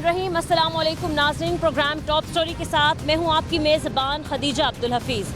बिस्मिल्लाहिर्रहमानिर्रहीम। अस्सलाम वालेकुम नाज़रीन, प्रोग्राम टॉप स्टोरी के साथ मैं हूं आपकी मेज़बान खदीजा अब्दुल हफीज़।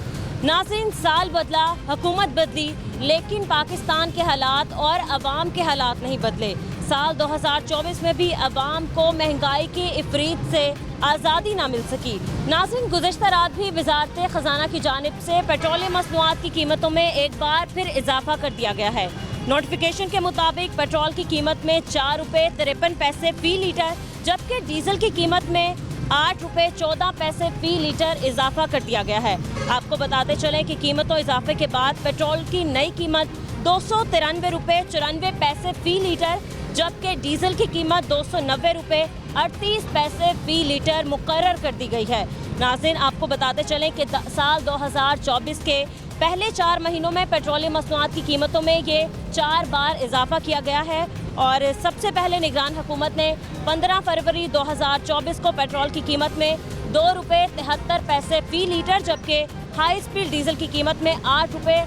नाज़रीन, साल बदला, हुकूमत बदली, लेकिन पाकिस्तान के हालात और अवाम के हालात नहीं बदले। साल 2024 में भी अवाम को महंगाई की इफरीत से आज़ादी ना मिल सकी। नाज़रीन, गुज़श्ता रात भी वज़ारत ख़जाना की जानिब से पेट्रोलियम मसनूआत की कीमतों में एक बार फिर इजाफा कर दिया गया है। नोटिफिकेशन के मुताबिक पेट्रोल की कीमत में 4 रुपये 53 पैसे फ़ी लीटर, जबकि डीजल की कीमत में 8 रुपये 14 पैसे फ़ी लीटर इजाफा कर दिया गया है। आपको बताते चलें कि कीमतों इजाफे के बाद पेट्रोल की नई कीमत 293 रुपये 94 पैसे फ़ी लीटर, जबकि डीजल की कीमत 290 रुपये 38 पैसे फ़ी लीटर मुकर्रर कर दी गई है। नाज़रीन, आपको बताते चलें कि साल 2024 के पहले 4 महीनों में पेट्रोलियम मसनूआत की कीमतों में ये 4 बार इजाफा किया गया है। और सबसे पहले निगरान हुकूमत ने 15 फरवरी 2024 को पेट्रोल की कीमत में 2 रुपये 73 पैसे फ़ी लीटर, जबकि हाई स्पीड डीजल की कीमत में 8 रुपये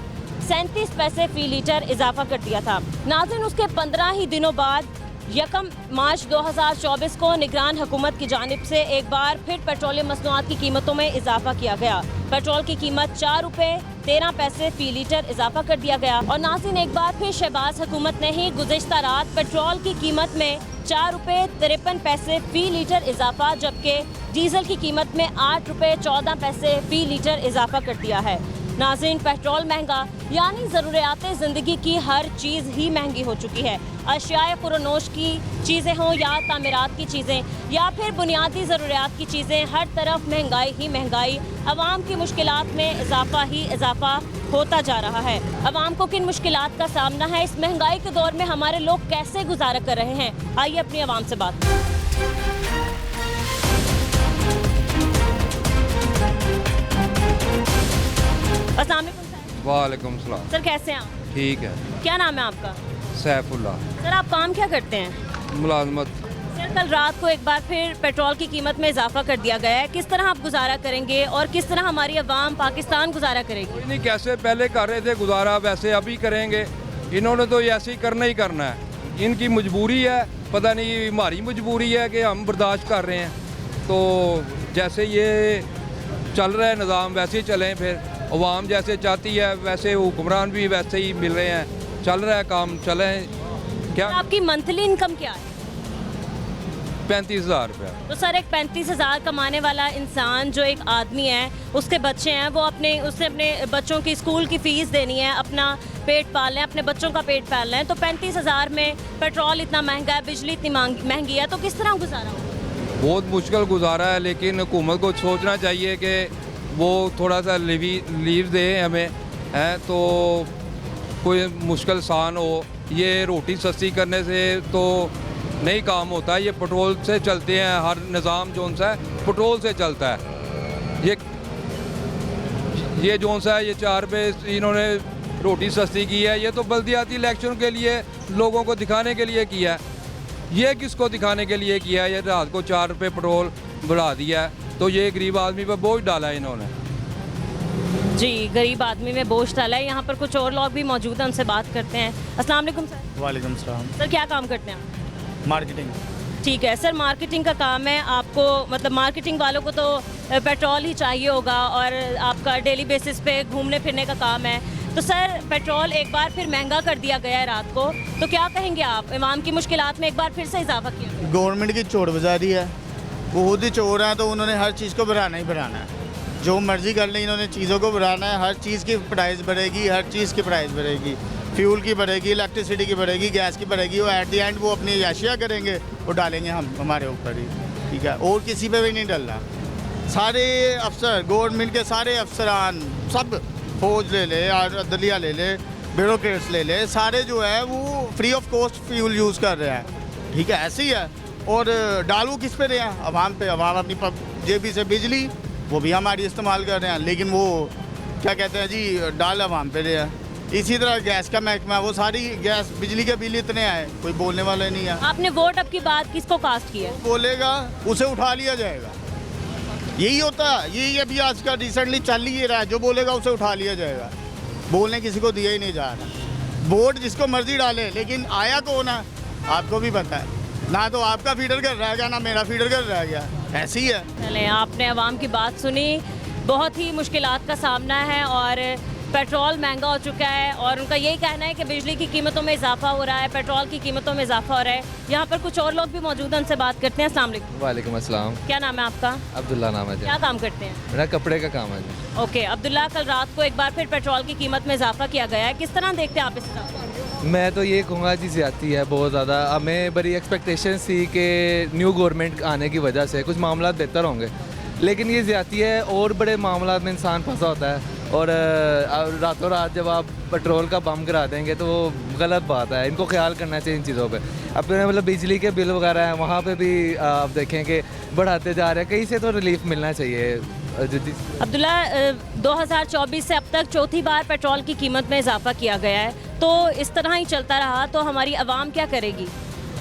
37 पैसे फ़ी लीटर इजाफा कर दिया था। नाज़रीन, उसके 15 ही दिनों बाद 1 मार्च 2024 को निगरान हुकूमत की जानिब से एक बार फिर पेट्रोलियम मसनूआत की कीमतों में इजाफा किया गया। पेट्रोल की कीमत 4 रुपये 13 पैसे फ़ी लीटर इजाफा कर दिया गया। और नाज़रीन, एक बार फिर शहबाज हुकूमत ने ही गुज़श्ता रात पेट्रोल की कीमत में 4 रुपये 53 पैसे फ़ी लीटर इजाफा, जबकि डीजल की कीमत में 8 रुपये 14 पैसे फ़ी लीटर इजाफा कर दिया है। नाज़रीन, पेट्रोल महंगा यानी ज़रूरियात ज़िंदगी की हर चीज़ ही महंगी हो चुकी है। अशियाए खुरोनोश की चीज़ें हों या तामीरात की चीज़ें या फिर बुनियादी ज़रूरियात की चीज़ें, हर तरफ महंगाई ही महंगाई। अवाम की मुश्किलात में इजाफा ही इजाफा होता जा रहा है। अवाम को किन मुश्किलात का सामना है, इस महंगाई के दौर में हमारे लोग कैसे गुजारा कर रहे हैं, आइए अपनी अवाम से बात करें। अस्सलाम वालेकुम सर। वालेकुम सलाम। सर, कैसे हैं आप? ठीक है। क्या नाम है आपका? सैफुल्ला। सर, आप काम क्या करते हैं? मुलाजमत। सर, कल रात को एक बार फिर पेट्रोल की कीमत में इजाफा कर दिया गया है। किस तरह आप गुजारा करेंगे और किस तरह हमारी अवाम पाकिस्तान गुजारा करेगी? कोई नहीं, कैसे पहले कर रहे थे गुजारा वैसे अभी करेंगे। इन्होंने तो ऐसे ही करना है। इनकी मजबूरी है, पता नहीं हमारी मजबूरी है कि हम बर्दाश्त कर रहे हैं। तो जैसे ये चल रहा है निज़ाम वैसे ही चलें। फिर अवाम जैसे चाहती है वैसे हुक्मरान भी वैसे ही मिल रहे हैं। चल रहा है काम, चलें। क्या आपकी मंथली इनकम क्या है? 35,000 रुपया। तो सर, एक 35,000 कमाने वाला इंसान जो एक आदमी है, उसके बच्चे हैं, वो उससे अपने बच्चों की स्कूल की फ़ीस देनी है, अपना पेट पालना है, अपने बच्चों का पेट पालना है। तो 35,000 में पेट्रोल इतना महंगा है, बिजली इतनी महंगी है, तो किस तरह गुजारा होगा? बहुत मुश्किल गुजारा है, लेकिन हुकूमत को सोचना चाहिए कि वो थोड़ा सा लीव दे हमें, है तो कोई मुश्किल आसान हो। ये रोटी सस्ती करने से तो नहीं काम होता है। ये पेट्रोल से चलते हैं, हर निज़ाम जोन सा है पेट्रोल से चलता है। ये जोन सा है, ये 4 रुपये इन्होंने रोटी सस्ती की है। ये तो बल्दियाती इलेक्शन के लिए लोगों को दिखाने के लिए किया है। ये किसको दिखाने के लिए किया है? ये रात को 4 रुपये पेट्रोल बढ़ा दिया है, तो ये गरीब आदमी पर बोझ डाला है इन्होंने। जी, गरीब आदमी में बोझ डाला है। यहाँ पर कुछ और लोग भी मौजूद हैं, उनसे बात करते हैं। अस्सलाम वालेकुम सर। वालेकुम सलाम। सर, क्या काम करते हैं आप? मार्केटिंग। ठीक है सर, मार्केटिंग का काम है आपको, मतलब मार्केटिंग वालों को तो पेट्रोल ही चाहिए होगा और आपका डेली बेसिस पे घूमने फिरने का काम है। तो सर, पेट्रोल एक बार फिर महंगा कर दिया गया है रात को, तो क्या कहेंगे आप? इमाम की मुश्किलात में एक बार फिर से इजाफा किया गया। गवर्नमेंट की चोर बाजारी है, वो खुद ही चोर है, तो उन्होंने हर चीज़ को बढ़ाना ही बढ़ाना है। जो मर्जी कर लें, इन्होंने चीज़ों को बढ़ाना है। हर चीज़ की प्राइस बढ़ेगी, हर चीज़ की प्राइस बढ़ेगी। फ्यूल की बढ़ेगी, इलेक्ट्रिसिटी की बढ़ेगी, गैस की बढ़ेगी। वो एट द एंड वो अपनी याशिया करेंगे, वो डालेंगे हम हमारे ऊपर ही, ठीक है। और किसी पे भी नहीं डलना। सारे अफसर, गवर्नमेंट के सारे अफसरान, सब फौज ले ले, अदलिया ले ले, ब्यूरोक्रेट्स ले ले, सारे जो है वो free of cost fuel use कर रहे हैं, ठीक है। ऐसे ही है। और डालू किस पे रहे हैं? अवाम पे। अवाम अपनी जेबी से बिजली वो भी हमारी इस्तेमाल कर रहे हैं, लेकिन वो क्या कहते हैं जी, डाल अवाम पे रहे हैं। इसी तरह गैस का महकमा, वो सारी गैस बिजली के बिल इतने आए, कोई बोलने वाला नहीं है। आपने वोट अब की बात किसको कास्ट किया? बोलेगा उसे उठा लिया जाएगा। यही होता है, यही अभी आज का रिसेंटली चल ही रहा है। जो बोलेगा उसे उठा लिया जाएगा। बोलने किसी को दिया ही नहीं जा रहा। वोट जिसको मर्जी डाले, लेकिन आया कौन है आपको भी पता है। ना तो आपका फीडर कर रहा है ना मेरा फीडर कर रहा है, ऐसी है। चलें, आपने आवाम की बात सुनी, बहुत ही मुश्किलात का सामना है और पेट्रोल महंगा हो चुका है और उनका यही कहना है कि बिजली की कीमतों में इजाफा हो रहा है, पेट्रोल की कीमतों में इजाफा हो रहा है। यहाँ पर कुछ और लोग भी मौजूद हैं, उनसे बात करते हैं। अस्सलाम वालेकुम। वालेकुम अस्सलाम। क्या नाम है आपका? अब्दुल्ला नाम है जी। क्या काम करते हैं? मेरा कपड़े का काम है जी। ओके अब्दुल्ला, कल रात को एक बार फिर पेट्रोल की कीमत में इजाफा किया गया है, किस तरह देखते हैं आप इस इजाफे? मैं तो ये कहूँगा जी ज़्यादती है बहुत ज़्यादा। हमें बड़ी एक्सपेक्टेशन थी कि न्यू गवर्नमेंट आने की वजह से कुछ मामला बेहतर होंगे, लेकिन ये ज़्यादती है और बड़े मामला में इंसान फंसा होता है और रातों रात जब आप पेट्रोल का बम गिरा देंगे तो वो गलत बात है। इनको ख्याल करना चाहिए इन चीज़ों पे। अपने मतलब बिजली के बिल वगैरह हैं वहाँ पे भी आप देखें कि बढ़ाते जा रहे हैं, कहीं से तो रिलीफ मिलना चाहिए। अब्दुल्ला, 2024 से अब तक चौथी बार पेट्रोल की कीमत में इजाफा किया गया है, तो इस तरह ही चलता रहा तो हमारी आवाम क्या करेगी?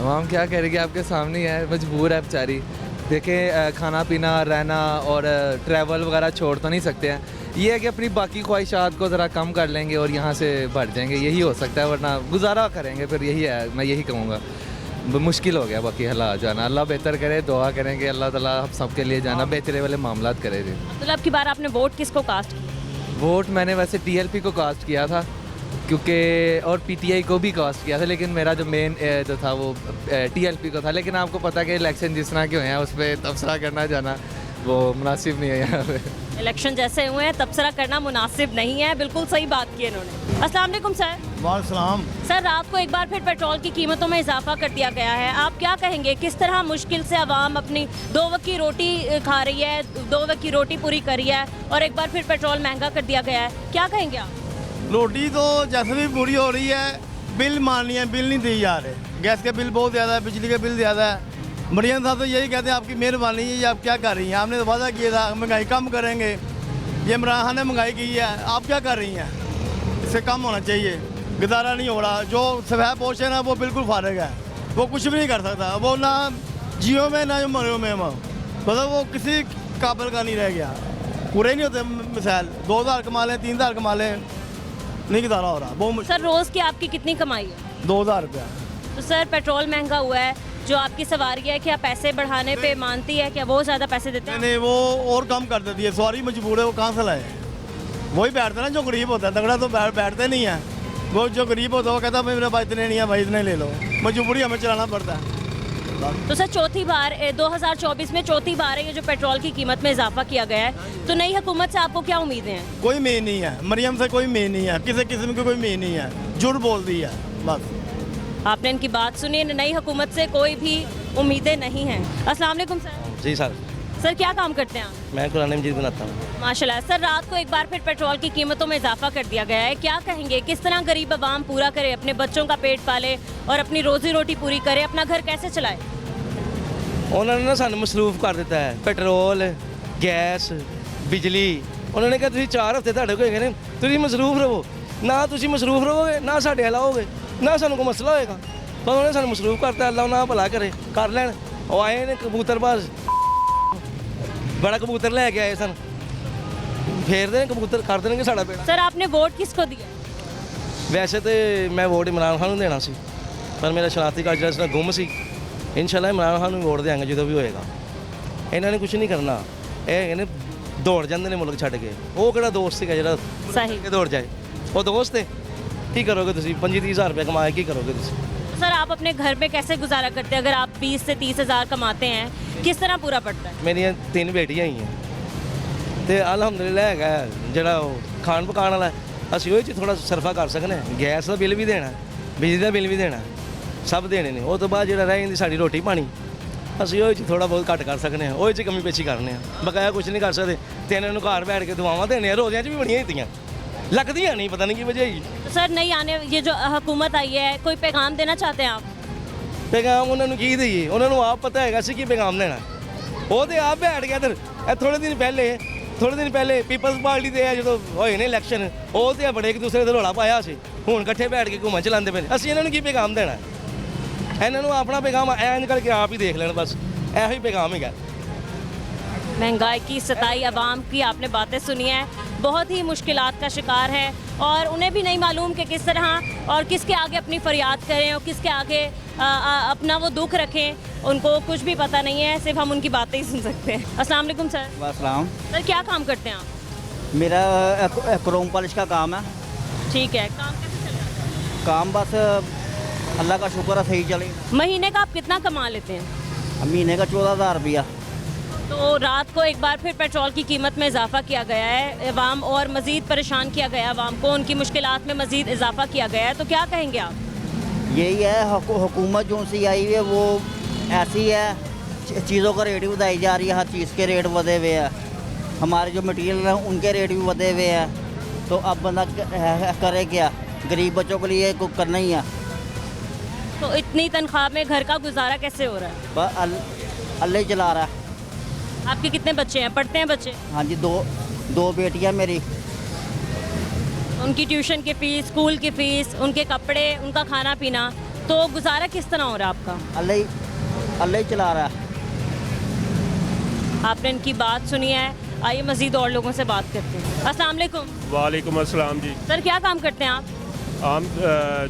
आवाम क्या करेगी, आपके सामने ही है, मजबूर है बेचारी। देखें खाना पीना रहना और ट्रैवल वगैरह छोड़ तो नहीं सकते हैं। ये है कि अपनी बाकी ख्वाहिशात को ज़रा कम कर लेंगे और यहाँ से बढ़ जाएंगे, यही हो सकता है, वरना गुजारा करेंगे फिर। यही है, मैं यही कहूँगा। मुश्किल हो गया बाकी हालात जाना। अल्लाह बेहतर करे, दुआ करेंगे अल्लाह ताला हम सबके लिए जाना बेहतरी वाले मामलात करे जी। अब्दुल्ला, अब की बार आपने वोट किसको कास्ट किया? वोट मैंने वैसे TLP को कास्ट किया था क्योंकि, और PTI को भी कास्ट किया था, लेकिन मेरा जो मेन जो था वो TLP को था। लेकिन आपको पता है कि इलेक्शन जिस तरह के हुए हैं उस पर तबसरा करना जाना वो मुनासिब नहीं है यहाँ पे। इलेक्शन जैसे हुए हैं तबसरा करना मुनासिब नहीं है, बिल्कुल सही बात की इन्होंने। अस्सलाम वालेकुम सर। वालेकुम। सर, रात को एक बार फिर पेट्रोल की कीमतों में इजाफा कर दिया गया है, आप क्या कहेंगे? किस तरह मुश्किल से आवाम अपनी 2 वक्त की रोटी खा रही है, 2 वक्त की रोटी पूरी कर रही है और एक बार फिर पेट्रोल महंगा कर दिया गया है, क्या कहेंगे आप? रोटी तो जैसे भी पूरी हो रही है, बिल माननी है, बिल नहीं दिए जा रहे। गैस के बिल बहुत ज़्यादा है, बिजली के बिल ज़्यादा है। मरियम साहब तो यही कहते हैं आपकी मेहरबानी है, ये आप क्या कर रही हैं? आपने तो वादा किया था महंगाई कम करेंगे, ये इमरान खान ने महंगाई की है, आप क्या कर रही हैं? इससे कम होना चाहिए, गुजारा नहीं हो रहा। जो सफेद पोश है ना वो बिल्कुल फारिग है, वो कुछ भी नहीं कर सकता, वो ना जियो में ना मरियो में, मतलब वो किसी काबिल का नहीं रह गया। पूरे नहीं होते मिसाल, 2000 कमा लें, 3000 कमा लें, नहीं गुजारा हो रहा। बहुत सर, रोज़ की आपकी कितनी कमाई है? 2000 रुपया। तो सर, पेट्रोल महंगा हुआ है, जो आपकी सवारी है क्या पैसे बढ़ाने पे मानती है? क्या वो ज़्यादा पैसे देते हैं? नहीं, वो और कम कर देती है। सवारी मजबूर है, वो कहाँ से लाए? वही बैठते ना जो गरीब होता है, तगड़ा तो बैठते नहीं है। वो जो गरीब होता है वो कहता है मेरे पास इतने नहीं है भाई, इतने ले लो। मजबूरी हमें चलाना पड़ता है। तो सर, चौथी बार 2024 में चौथी बार है ये जो पेट्रोल की कीमत में इजाफा किया गया है, तो नई हुकूमत से आपको क्या उम्मीदें हैं? कोई उम्मीद नहीं है, मरियम से कोई उम्मीद नहीं है, किसी किस्म की कोई उम्मीद नहीं है, झूठ बोल दी है बस। आपने इनकी बात सुनी, नई हुकूमत से कोई भी उम्मीदें नहीं हैं। अस्सलाम वालेकुम सर। जी सर, सर, क्या काम करते हैं आप? मैं कुरान मजीद बनाता हूँ। माशाल्लाह। सर, रात को एक बार फिर पेट्रोल की कीमतों में इजाफा कर दिया गया है, क्या कहेंगे? किस तरह गरीब आवाम पूरा करे, अपने बच्चों का पेट पाले और अपनी रोजी रोटी पूरी करे, अपना घर कैसे चलाए? उन्होंने ना सानू मसरूफ कर दिता है, पेट्रोल, गैस, बिजली। उन्होंने कहा तुम 4 हफ्ते ਤੁਹਾਡੇ ਕੋਲ ਹੈਗੇ ਨੇ, ਤੁਸੀਂ ਮਸਰੂਫ ਰਹੋ। ਨਾ ਤੁਸੀਂ ਮਸਰੂਫ ਰਹੋਗੇ, ਨਾ ਸਾਡੇ ਹਲਾਓਗੇ, ਨਾ ਸਾਨੂੰ ਕੋਈ ਮਸਲਾ ਹੋਏਗਾ। ਪਰ ਉਹਨੇ ਸਾਨੂੰ ਮਸਰੂਫ ਕਰਤਾ, ਅੱਲਾ ਉਹਨਾਂ ਦਾ ਭਲਾ ਕਰੇ, ਕਰ ਲੈਣ। ਉਹ ਆਏ ਨੇ ਕਬੂਤਰਬਾਜ਼, ਬੜਾ ਕਬੂਤਰ ਲੈ ਕੇ ਆਏ ਸਨ, ਫੇਰਦੇ ਨੇ ਕਬੂਤਰ, ਕਰ ਦੇਣਗੇ ਸਾਡਾ ਬੇੜਾ। सर, आपने वोट किसको दिया? ਵੈਸੇ ਤੇ ਮੈਂ ਵੋਟ ਇਮਰਾਨ ਖਾਨ ਨੂੰ ਦੇਣਾ ਸੀ, ਪਰ ਮੇਰਾ ਸ਼ਨਾਖਤੀ ਕਾਰਡ ਜਿਹੜਾ ਸੀ ਗੁੰਮ ਸੀ। ਇਨਸ਼ਾਅੱਲਾ ਇਮਰਾਨ ਖਾਨ ਨੂੰ ਵੋਟ ਦੇਵਾਂਗੇ ਜਦੋਂ ਵੀ ਹੋਏਗਾ। ਇਹਨਾਂ ਨੇ ਕੁਝ ਨਹੀਂ ਕਰਨਾ, ਇਹ ਹੈਗੇ ਨੇ ਦੌੜ ਜਾਂਦੇ ਨੇ ਮੁਲਕ ਛੱਡ ਕੇ। ਉਹ ਕਿਹੜਾ ਦੋਸਤ ਸੀਗਾ ਜਿਹੜਾ सही। ਕਿ ਦੌੜ ਜਾਏ? ਉਹ ਦੋਸਤ ਹੈ। ਕੀ ਕਰੋਗੇ ਤੁਸੀਂ? 25-30 ਹਜ਼ਾਰ ਰੁਪਏ ਕਮਾਏ, ਕੀ ਕਰੋਗੇ ਤੁਸੀਂ? सर, आप अपने घर में कैसे गुजारा करते हैं? अगर आप 20 से 30 हज़ार कमाते हैं, किस तरह पूरा पड़ता है? ਮੇਰੀਆਂ 3 ਬੇਟੀਆਂ ਹੀ ਹੈ ਤੇ ਅਲਹਮਦੁਲਿਲਾ ਹੈਗਾ ਜਿਹੜਾ ਉਹ ਖਾਣ ਪਕਾਉਣ ਵਾਲਾ, ਅਸੀਂ ਉਹ 'ਚ ਥੋੜਾ ਸਰਫਾ ਕਰ ਸਕਦੇ ਹਾਂ। ਗੈਸ ਦਾ ਬਿੱਲ ਵੀ ਦੇਣਾ, ਬਿਜਲੀ ਦਾ ਬਿੱਲ ਵੀ ਦੇਣਾ, ਸਭ ਦੇਣੇ ਨੇ। ਉਹ ਤੋਂ ਬਾਅਦ ਜਿਹੜਾ ਰਹਿ ਜਾਂਦੀ ਸਾਡੀ ਰੋਟੀ ਪਾਣੀ, ਅਸੀਂ ਉਹ 'ਚ ਥੋੜਾ ਬਹੁਤ ਘੱਟ ਕਰ ਸਕਦੇ ਹਾਂ, ਉਹ 'ਚ ਕਮੀ ਪੇਸ਼ੀ ਕਰਨੇ ਆ, ਬਕਾਇਆ ਕੁਝ ਨਹੀਂ ਕਰ ਸਕਦੇ। ਤੇ ਇਹਨਾਂ ਨੂੰ ਘਰ ਬੈਠ ਕੇ ਦੁਆਵਾਂ ਦੇਣੇ ਆ, ਰੋਜ਼ਿਆਂ 'ਚ ਵੀ ਬੜੀਆਂ ਦਿੱਤੀਆਂ, ਲੱਗਦੀਆਂ ਨਹੀਂ, ਪਤਾ नहीं ਕੀ ਵਜ੍ਹਾ ਹੀ। तो सर, नई आने ये जो हुकूमत आई है, कोई पैगाम देना चाहते हैं आप? ਪੈਗਾਮ ਉਹਨਾਂ ਨੂੰ ਕੀ ਦਈਏ? ਉਹਨਾਂ ਨੂੰ ਆਪ ਪਤਾ ਹੈਗਾ ਸੀ ਕੀ ਪੈਗਾਮ ਦੇਣਾ। ਉਹ ਤੇ ਆਪ ਬੈਠ ਗਿਆ ਇੱਧਰ। ਇਹ ਥੋੜੇ ਦਿਨ ਪਹਿਲੇ ਪੀਪਲਸ ਪਾਰਟੀ ਦੇ ਜਦੋਂ ਹੋਏ ਨੇ ਇਲੈਕਸ਼ਨ, ਉਹ ਤੇ ਬੜੇ ਇੱਕ ਦੂਸਰੇ ਦਾ ਰੌਲਾ ਪਾਇਆ ਸੀ, ਹੁਣ ਇਕੱਠੇ ਬੈਠ ਕੇ ਘੁੰਮਣ ਚਲਾਉਂਦੇ ਪਏ। ਅਸੀਂ ਇਹਨਾਂ ਨੂੰ ਕੀ ਪੈਗਾਮ ਦੇਣਾ? ਇਹਨਾਂ ਨੂੰ ਆਪਣਾ ਪੈਗਾਮ ਐਂਜ ਕਰਕੇ ਆਪ ਹੀ ਦੇਖ ਲੈਣ, ਬਸ ਇਹੋ ਹੀ ਪੈਗਾਮ ਹੈਗਾ। महंगाई की सताई आवाम की आपने बातें सुनी है, बहुत ही मुश्किलात का शिकार है और उन्हें भी नहीं मालूम कि किस तरह और किसके आगे अपनी फरियाद करें और किसके आगे अपना वो दुख रखें, उनको कुछ भी पता नहीं है, सिर्फ हम उनकी बातें ही सुन सकते हैं। अस्सलाम वालेकुम सर। वासलाम। सर क्या काम करते हैं आप? मेरा क्रोम पॉलिश का काम है। ठीक है, काम कैसे चल रहा है? काम बस अल्लाह का शुक्र है सही चले। महीने का आप कितना कमा लेते हैं? महीने का 14,000 रुपया। तो रात को एक बार फिर पेट्रोल की कीमत में इजाफा किया गया है, अवाम और मज़ीद परेशान किया गया है, अवाम को उनकी मुश्किलात में मज़ीद इजाफा किया गया है, तो क्या कहेंगे आप? यही है हुकूमत जो सी आई हुई है वो ऐसी है, चीज़ों का रेट भी बताई जा रही है, हर चीज़ के रेट बढ़े हुए हैं, हमारे जो मटीरियल हैं उनके रेट भी बढ़े हुए हैं। तो अब बंदा करे क्या, गरीब बच्चों के लिए कुछ करना ही है। तो इतनी तनख्वाह में घर का गुजारा कैसे हो रहा है? बस अल्लाह ही चला रहा है। आपके कितने बच्चे हैं, पढ़ते हैं बच्चे? हाँ जी, दो बेटियाँ मेरी। उनकी ट्यूशन की फ़ीस, स्कूल की फ़ीस, उनके कपड़े, उनका खाना पीना, तो गुजारा किस तरह हो रहा है आपका? अल्लाह ही चला रहा है। आपने इनकी बात सुनी है, आइए मज़ीद और लोगों से बात करते हैं। अस्सलाम वालेकुम। वालेकुम अस्सलाम जी। सर क्या काम करते हैं आप? हम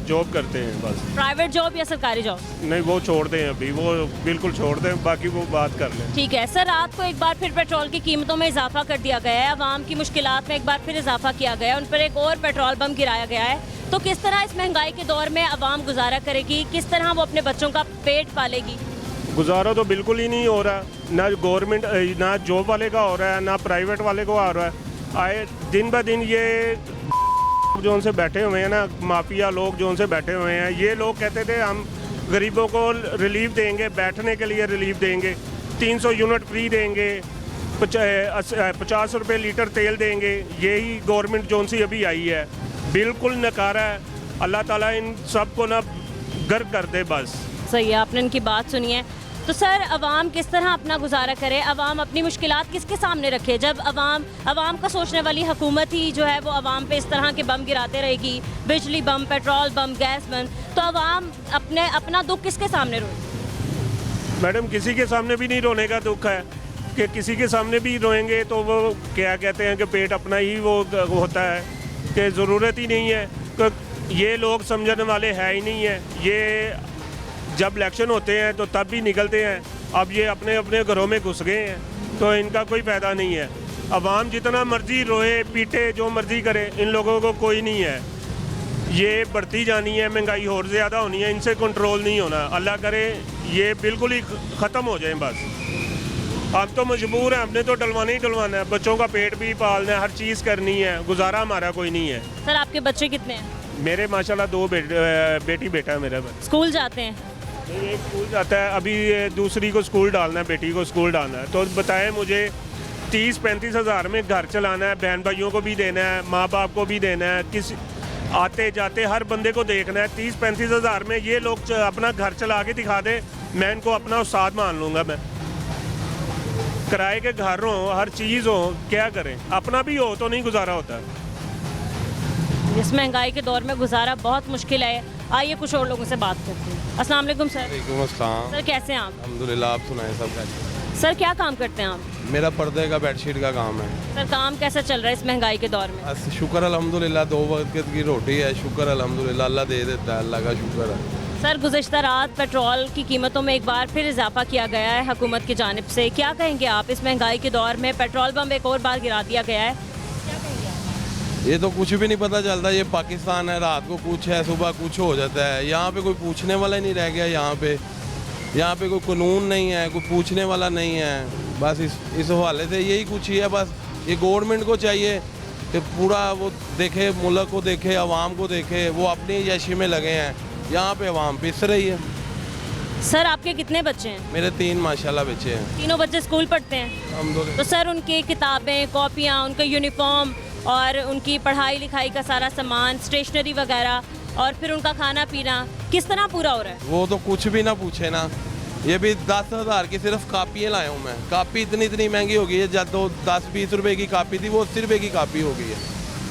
जॉब करते हैं बस। प्राइवेट जॉब या सरकारी जॉब? नहीं, वो छोड़ दें अभी, वो बिल्कुल छोड़ दें, बाकी वो बात कर लें। ठीक है सर, रात को एक बार फिर पेट्रोल की कीमतों में इजाफा कर दिया गया है, अवाम की मुश्किलात में एक बार फिर इजाफा किया गया है, उन पर एक और पेट्रोल बम गिराया गया है, तो किस तरह इस महंगाई के दौर में अवाम गुजारा करेगी, किस तरह वो अपने बच्चों का पेट पालेगी? गुजारा तो बिल्कुल ही नहीं हो रहा, ना गवर्नमेंट, ना जॉब वाले का हो रहा है, ना प्राइवेट वाले को आ रहा है। आए दिन ब दिन ये जो उनसे बैठे हुए हैं ना, माफिया लोग जो उनसे बैठे हुए हैं, ये लोग कहते थे हम गरीबों को रिलीफ देंगे, बैठने के लिए रिलीफ देंगे, 300 यूनिट फ्री देंगे, 50 रुपये लीटर तेल देंगे। यही गवर्नमेंट जो सी अभी आई है बिल्कुल नकारा है। अल्लाह ताला इन सब को ना गर्क कर दे बस। सही है, आपने इनकी बात सुनी है। तो सर अवाम किस तरह अपना गुजारा करे, अवाम अपनी मुश्किलात किसके सामने रखे, जब अवाम का सोचने वाली हुकूमत ही जो है वो अवाम पे इस तरह के बम गिराते रहेगी, बिजली बम, पेट्रोल बम, गैस बम, तो अवाम अपना दुख किसके सामने रोए? मैडम, किसी के सामने भी नहीं रोने का दुख है, कि किसी के सामने भी रोएंगे तो वो क्या कहते हैं कि पेट अपना ही वो होता है, कि ज़रूरत ही नहीं है, कि ये लोग समझने वाले है ही नहीं है। ये जब इलेक्शन होते हैं तो तब भी निकलते हैं, अब ये अपने अपने घरों में घुस गए हैं, तो इनका कोई फ़ायदा नहीं है। अवाम जितना मर्जी रोए पीटे, जो मर्जी करे, इन लोगों को कोई नहीं है। ये बढ़ती जानी है, महंगाई और ज़्यादा होनी है, इनसे कंट्रोल नहीं होना। अल्लाह करे ये बिल्कुल ही ख़त्म हो जाए बस। हम तो मजबूर हैं, हमने तो डलवाना ही डलवाना है, बच्चों का पेट भी पालना है, हर चीज़ करनी है, गुजारा हमारा कोई नहीं है। सर आपके बच्चे कितने हैं? मेरे माशाल्लाह 2 बेटी बेटा है मेरा। स्कूल जाते हैं? एक स्कूल जाता है, अभी दूसरी को स्कूल डालना है, बेटी को स्कूल डालना है। तो बताएं मुझे 30-35 हज़ार में घर चलाना है, बहन भाइयों को भी देना है, माँ बाप को भी देना है, किस आते जाते हर बंदे को देखना है। 30-35 हज़ार में ये लोग अपना घर चला के दिखा दे, मैं इनको अपना उस्ताद मान लूँगा। मैं किराए के घर हो, हर चीज़ हो, क्या करें, अपना भी हो तो नहीं गुजारा होता। इस महंगाई के दौर में गुजारा बहुत मुश्किल है। आइए कुछ और लोगों से बात करते हैं। अस्सलाम वालेकुम सर। वालेकुम अस्सलाम। सर कैसे हैं आप? अल्हम्दुलिल्लाह, आप सुनाएं सब कैसे? सर क्या काम करते हैं आप? मेरा पर्दे का बेडशीट का काम है। सर काम कैसा चल रहा है इस महंगाई के दौर में? बस शुक्र अल्हम्दुलिल्लाह, 2 वक्त की रोटी है, शुक्र अल्हम्दुलिल्लाह, अल्लाह दे देता है, अल्लाह का शुक्र है। सर गुज़िश्ता रात पेट्रोल की कीमतों में एक बार फिर इजाफा किया गया है हुकूमत की जानिब से, क्या कहेंगे आप? इस महंगाई के दौर में पेट्रोल बम एक और बार गिरा दिया गया है, क्या कहेंगे आप? ये तो कुछ भी नहीं पता चलता, ये पाकिस्तान है, रात को कुछ है, सुबह कुछ हो जाता है। यहाँ पे कोई पूछने वाला नहीं रह गया, यहाँ पे कोई कानून नहीं है, कोई पूछने वाला नहीं है। बस इस हवाले से यही कुछ ही है। बस ये गवर्नमेंट को चाहिए कि पूरा वो देखे, मुल्क को देखे, आवाम को देखे, वो अपनी यशी में लगे हैं। यहाँ पे आवाम पिस रही है। सर आपके कितने बच्चे हैं? मेरे 3 माशाल्लाह बच्चे हैं। तीनों बच्चे स्कूल पढ़ते हैं? अल्हम्दुलिल्लाह। तो सर उनकी किताबें, कॉपियाँ, उनका यूनिफॉर्म और उनकी पढ़ाई लिखाई का सारा सामान, स्टेशनरी वगैरह, और फिर उनका खाना पीना किस तरह पूरा हो रहा है? वो तो कुछ भी ना पूछे ना। ये भी 10,000 की सिर्फ कापियाँ लाया हूँ मैं। कापी इतनी महंगी हो गई है, जब तो 10-20 रुपए की कापी थी वो 80 रुपए की कापी हो गई है।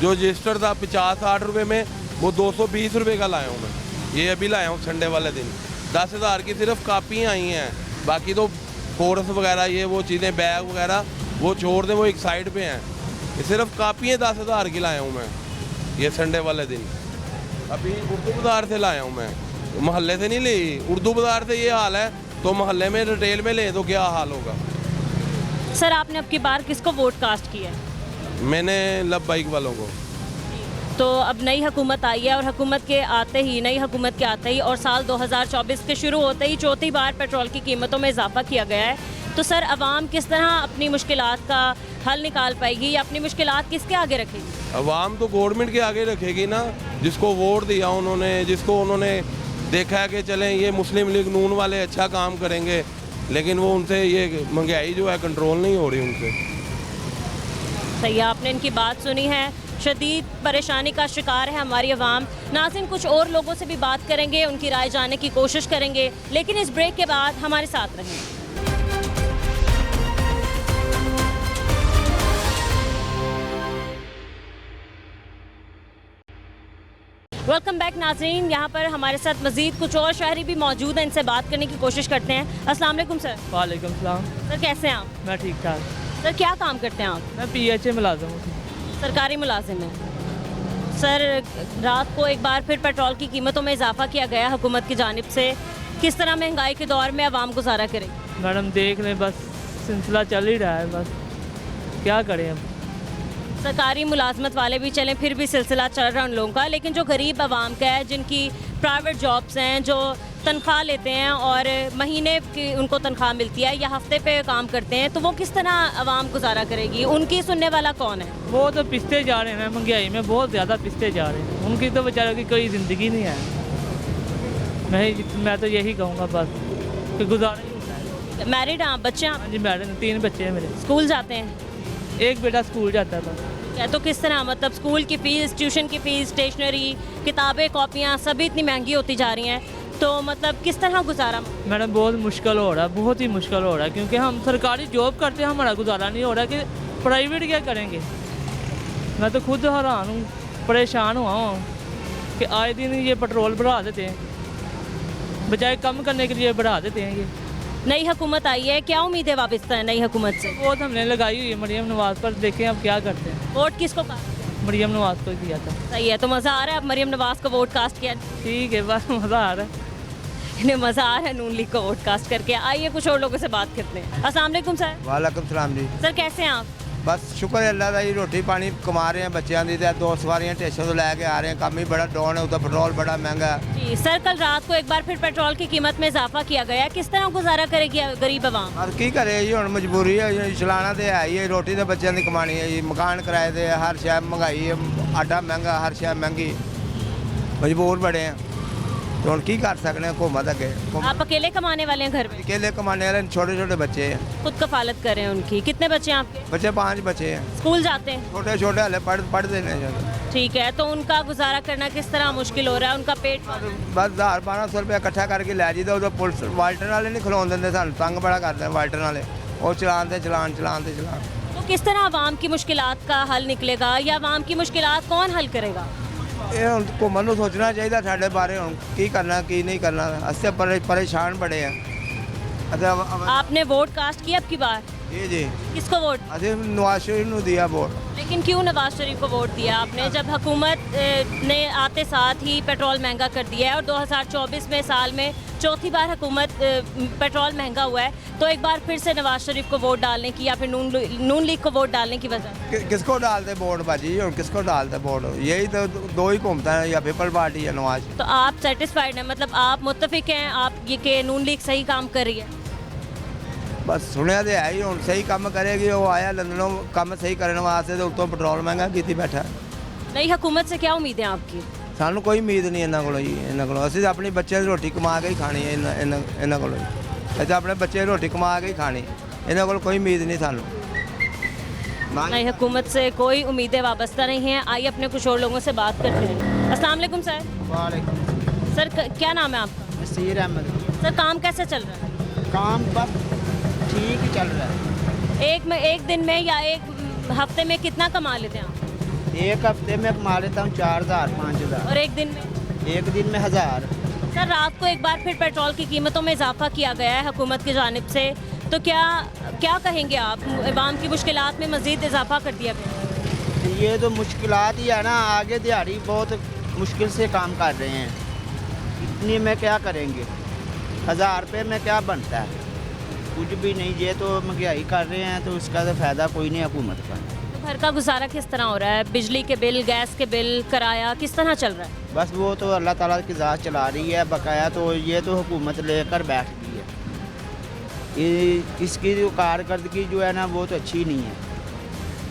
जो रजिस्टर था 50-60 रुपए में, वो 220 रुपए का लाया हूँ मैं। ये अभी लाया हूँ संडे वाले दिन। 10,000 की सिर्फ कापियाँ आई हैं, बाकी तो कोर्स वगैरह, ये वो चीज़ें, बैग वगैरह वो छोड़ दें, वो एक साइड पे हैं। ये सिर्फ कापियाँ 10,000 की लाया हूँ मैं, ये संडे वाले दिन। अभी उर्दू बाजार से लाया हूँ मैं। मोहल्ले से नहीं ली, उर्दू बाज़ार से ये हाल है तो मोहल्ले में रिटेल में ले तो क्या हाल होगा। सर आपने अब की बार किसको वोट कास्ट किया है? मैंने लब्बाइक वालों को। तो अब नई हुकूमत आई है और हुकूमत के आते ही नई हुकूमत के आते ही और साल 2024 के शुरू होते ही चौथी बार पेट्रोल की कीमतों में इजाफा किया गया है। तो सर अवाम किस तरह अपनी मुश्किलात का हल निकाल पाएगी या अपनी मुश्किलात किसके आगे रखेगी? अवाम तो गवर्नमेंट के आगे रखेगी ना, जिसको वोट दिया उन्होंने, जिसको उन्होंने देखा है कि चलें ये मुस्लिम लीग नून वाले अच्छा काम करेंगे, लेकिन वो उनसे ये महंगाई जो है कंट्रोल नहीं हो रही उनसे। सही है, आपने इनकी बात सुनी है। शदीद परेशानी का शिकार है हमारी अवाम। नाज़रीन कुछ और लोगों से भी बात करेंगे, उनकी राय जानने की कोशिश करेंगे, लेकिन इस ब्रेक के बाद हमारे साथ रहें। वेलकम बैक नाज़रीन, यहाँ पर हमारे साथ मज़ीद कुछ और शहरी भी मौजूद हैं, इनसे बात करने की कोशिश करते हैं। अस्सलाम वालेकुम सर। वालेकुम सलाम। सर कैसे हैं आप? मैं ठीक ठाक। सर क्या काम करते हैं आप? मैं PHA मुलाजिम हूँ। सरकारी मुलाजिम हैं। सर रात को एक बार फिर पेट्रोल की कीमतों में इजाफा किया गया हुकूमत की जानिब से, किस तरह महंगाई के दौर में आवाम गुजारा करेगी? मैडम देख लें, बस सिलसिला चल ही रहा है, बस क्या करें अब। सरकारी मुलाजमत वाले भी चलें, फिर भी सिलसिला चल रहा है उन लोगों का, लेकिन जो गरीब आवाम का है, जिनकी प्राइवेट जॉब्स हैं, जो तनख्वाह लेते हैं और महीने की उनको तनख्वाह मिलती है या हफ्ते पे काम करते हैं, तो वो किस तरह आवाम गुजारा करेगी? उनकी सुनने वाला कौन है? वो तो पिसते जा रहे हैं, महंगाई में बहुत ज़्यादा पिसते जा रहे हैं। उनकी तो बेचारों की कोई ज़िंदगी नहीं है। मैं तो यही कहूँगा बस कि गुजारा ही होता है। मैरिड हैं आप? बच्चे हैं आप? हाँ जी मैडम, 3 बच्चे हैं मेरे। स्कूल जाते हैं? एक बेटा स्कूल जाता था। या तो किस तरह, मतलब स्कूल की फ़ीस, ट्यूशन की फ़ीस, स्टेशनरी, किताबें, कॉपियाँ सभी इतनी महंगी होती जा रही हैं, तो मतलब किस तरह गुजारा? मैडम बहुत मुश्किल हो रहा है, बहुत ही मुश्किल हो रहा है, क्योंकि हम सरकारी जॉब करते हैं, हमारा गुजारा नहीं हो रहा कि प्राइवेट क्या करेंगे। मैं तो खुद हैरान हूँ, परेशान हुआ हूँ कि आए दिन ये पेट्रोल बढ़ा देते हैं, बजाय कम करने के लिए बढ़ा देते हैं। ये नई हुकूमत आई है, क्या उम्मीद है वापस नई हुकूमत से? वोट हमने लगाई हुई है मरियम नवाज़ पर, देखें अब क्या करते हैं। वोट किसको का? मरियम नवाज़ को दिया था। सही है, तो मज़ा आ रहा है अब मरियम नवाज़ को वोट कास्ट किया? ठीक है, बस मज़ा आ रहा है। इन्हें मज़ा आ रहा है नून लीग को वोट कास्ट करके। आइए कुछ और लोगों से बात करते हैं। अस्सलाम वालेकुम सर। वालेकुम सलाम जी। सर कैसे हैं आप? बस शुक्र है अल्लाह का जी, रोटी पानी कमा रहे हैं बच्चों की, 2 सवारियां स्टेशन तो लैके आ रहे हैं, काम ही बड़ा डाउन है, उधर पेट्रोल बड़ा महंगा है। जी सर, कल रात को एक बार फिर पेट्रोल की कीमत में इजाफा किया गया, किस तरह गुजारा करेगी गरीब आवाम? और की करे जी, हम मजबूरी है, चलाना तो है ही, रोटी तो बच्चों की कमानी है जी, मकान किराए दे, हर शहर महंगाई है, आटा महंगा, हर शहर महंगी, मजबूर बड़े हैं, तो हम की कर सकते हैं हुकूमत अगे। आप अकेले कमाने वाले हैं घर में? अकेले कमाने वाले छोटे छोटे बच्चे हैं, खुद कफालत कर रहे हैं उनकी? कितने बच्चे हैं आपके? बच्चे 5 बच्चे हैं। स्कूल जाते हैं? छोटे छोटे हले पढ़ते नहीं। ठीक है, तो उनका गुजारा करना किस तरह मुश्किल हो रहा है? उनका पेट बस 1000-1200 रुपया इकट्ठा करके लै जी, उधर पुलिस वाल्टर वाले नहीं खलोन देंगे, सानू तंग बड़ा करते हैं वाल्टर वाले, और चलाते चलान। तो किस तरह आवाम की मुश्किलात का हल निकलेगा या आवाम की मुश्किलात कौन हल करेगा? ये हुकूमत को सोचना चाहिए साढ़े बारे हम की करना की नहीं करना, अससे परेशान बड़े हैं। आपने वोट कास्ट किया अब की बार? जी। किसको वोट? अरे नवाज शरीफ को दिया वोट। लेकिन क्यों नवाज शरीफ को वोट दिया आपने, जब हुकूमत ने आते साथ ही पेट्रोल महंगा कर दिया है और 2024 में साल में चौथी बार हुकूमत पेट्रोल महंगा हुआ है, तो एक बार फिर से नवाज शरीफ को वोट डालने की या फिर नून लीग को वोट डालने की वजह? किसको डालते वोट बाजी, और किसको डालते वोट? यही तो 2 ही घूमता है, या पीपल पार्टी या नवाज। तो आप सेटिस्फाइड हैं, मतलब आप मुत्तफिक हैं आप ये कि नून लीग सही काम कर रही है? बस सुनिया तो है ही, हम सही काम करेगी। वो आया लंदनों काम सही करने वास्ते, तो उतों पेट्रोल महंगा की बैठा। नई हुकूमत से क्या उम्मीद है आपकी? सानू कोई उम्मीद नहीं इन्हों को जी, इन्हों को असं अपनी बच्चे की रोटी कमा के ही खानी है, इन्हों को असं अपने बच्चे की रोटी कमा के ही खानी, इन्हों को कोई उम्मीद नहीं सानू। नई हुकूमत से कोई उम्मीदें वाबस्ता नहीं हैं। आइए अपने कुछ और लोगों से बात करते हैं। अस्सलाम वालेकुम सर। वालेकुम सर क्या नाम है आपका? नसीर अहमद। सर काम कैसे चल रहा है? काम बस ठीक ही चल रहा है। एक दिन में या एक हफ्ते में कितना कमा लेते हैं आप? एक हफ्ते में कमा लेता हूँ 4000 5000। और एक दिन में? एक दिन में 1000। सर रात को एक बार फिर पेट्रोल की कीमतों में इजाफा किया गया है हुकूमत की जानिब से, तो क्या कहेंगे आप? अवाम की मुश्किलात में मज़ीद इजाफा कर दिया गया? ये तो मुश्किलात ही है ना, आगे दिहाड़ी बहुत मुश्किल से काम कर रहे हैं, इतनी में क्या करेंगे, 1000 रुपये में क्या बनता है, कुछ भी नहीं। ये तो महंगाई कर रहे हैं तो इसका तो फ़ायदा कोई नहीं हुकूमत का। तो घर का गुजारा किस तरह हो रहा है? बिजली के बिल, गैस के बिल, किराया किस तरह चल रहा है? बस वो तो अल्लाह ताला की ज़ात चला रही है, बकाया तो ये तो हुकूमत लेकर बैठ गई है। इसकी जो कारकर्दगी जो है ना वो तो अच्छी नहीं है।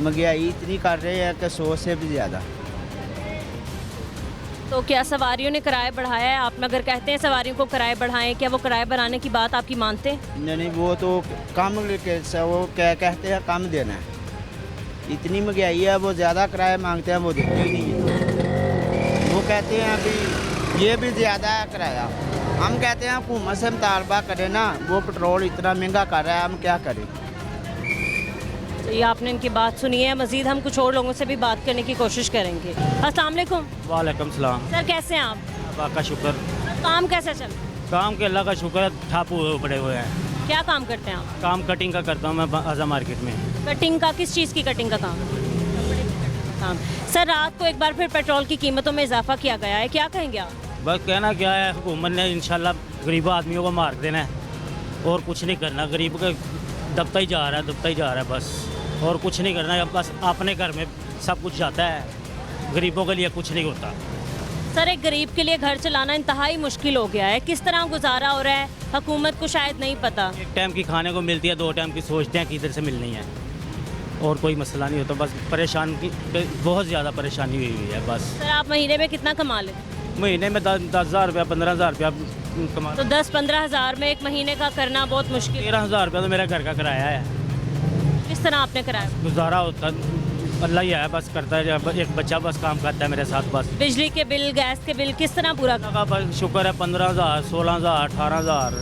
महंगाई इतनी कर रहे हैं कि 100 से भी ज़्यादा। तो क्या सवारियों ने किराया बढ़ाया है? आप अगर कहते हैं सवारियों को किराया बढ़ाएं, क्या वो किराया बढ़ाने की बात आपकी मानते हैं? नहीं, वो तो कम वो क्या कहते हैं कम देना है। इतनी महंगाई है, वो ज़्यादा किराया मांगते हैं, वो देते ही नहीं है। वो कहते हैं अभी ये भी ज़्यादा है किराया। हम कहते हैं हुकूमत से मुतालबा करें ना, वो पेट्रोल इतना महंगा कर रहा है, हम क्या करें। तो ये आपने इनकी बात सुनी है। मज़ीद हम कुछ और लोगों से भी बात करने की कोशिश करेंगे। अस्सलाम वालेकुम। वालेकुम सलाम। सर कैसे हैं आप? अल्लाह का शुक्र। काम कैसा चल रहा है? काम के अल्लाह का शुक्र है, ठाप हुए पड़े हुए हैं। क्या काम करते हैं आप? काम कटिंग का करता हूँ मैं आज़ा मार्केट में। कटिंग का? किस चीज़ की कटिंग का काम? सर रात को एक बार फिर पेट्रोल की कीमतों में इजाफा किया गया है, क्या कहेंगे आप? बस कहना क्या है, हुकूमत ने इंशाल्लाह गरीब आदमियों को मार देना है और कुछ नहीं करना। गरीब का दबता ही जा रहा है बस, और कुछ नहीं करना है। बस अपने घर में सब कुछ जाता है, गरीबों के लिए कुछ नहीं होता। सर एक गरीब के लिए घर चलाना इंतहाई मुश्किल हो गया है, किस तरह गुजारा हो रहा है हुकूमत को शायद नहीं पता। एक टाइम की खाने को मिलती है, 2 टाइम की सोचते हैं कि इधर से मिलनी है, और कोई मसला नहीं होता। बस परेशान की बहुत ज़्यादा परेशानी हुई है बस। सर आप महीने में कितना कमा लेते हैं? महीने में 10,000 रुपया 15,000 रुपया कमा। तो 10-15 हज़ार में एक महीने का करना बहुत मुश्किल। 13,000 रुपया तो मेरा घर का किराया है। किस तरह आपने कराया? गुजारा होता अल्लाह ही है, बस करता है। एक बच्चा बस काम करता है मेरे साथ बस। बिजली के बिल, गैस के बिल किस तरह पूरा का शुक्र है, 15,000 16,000 18,000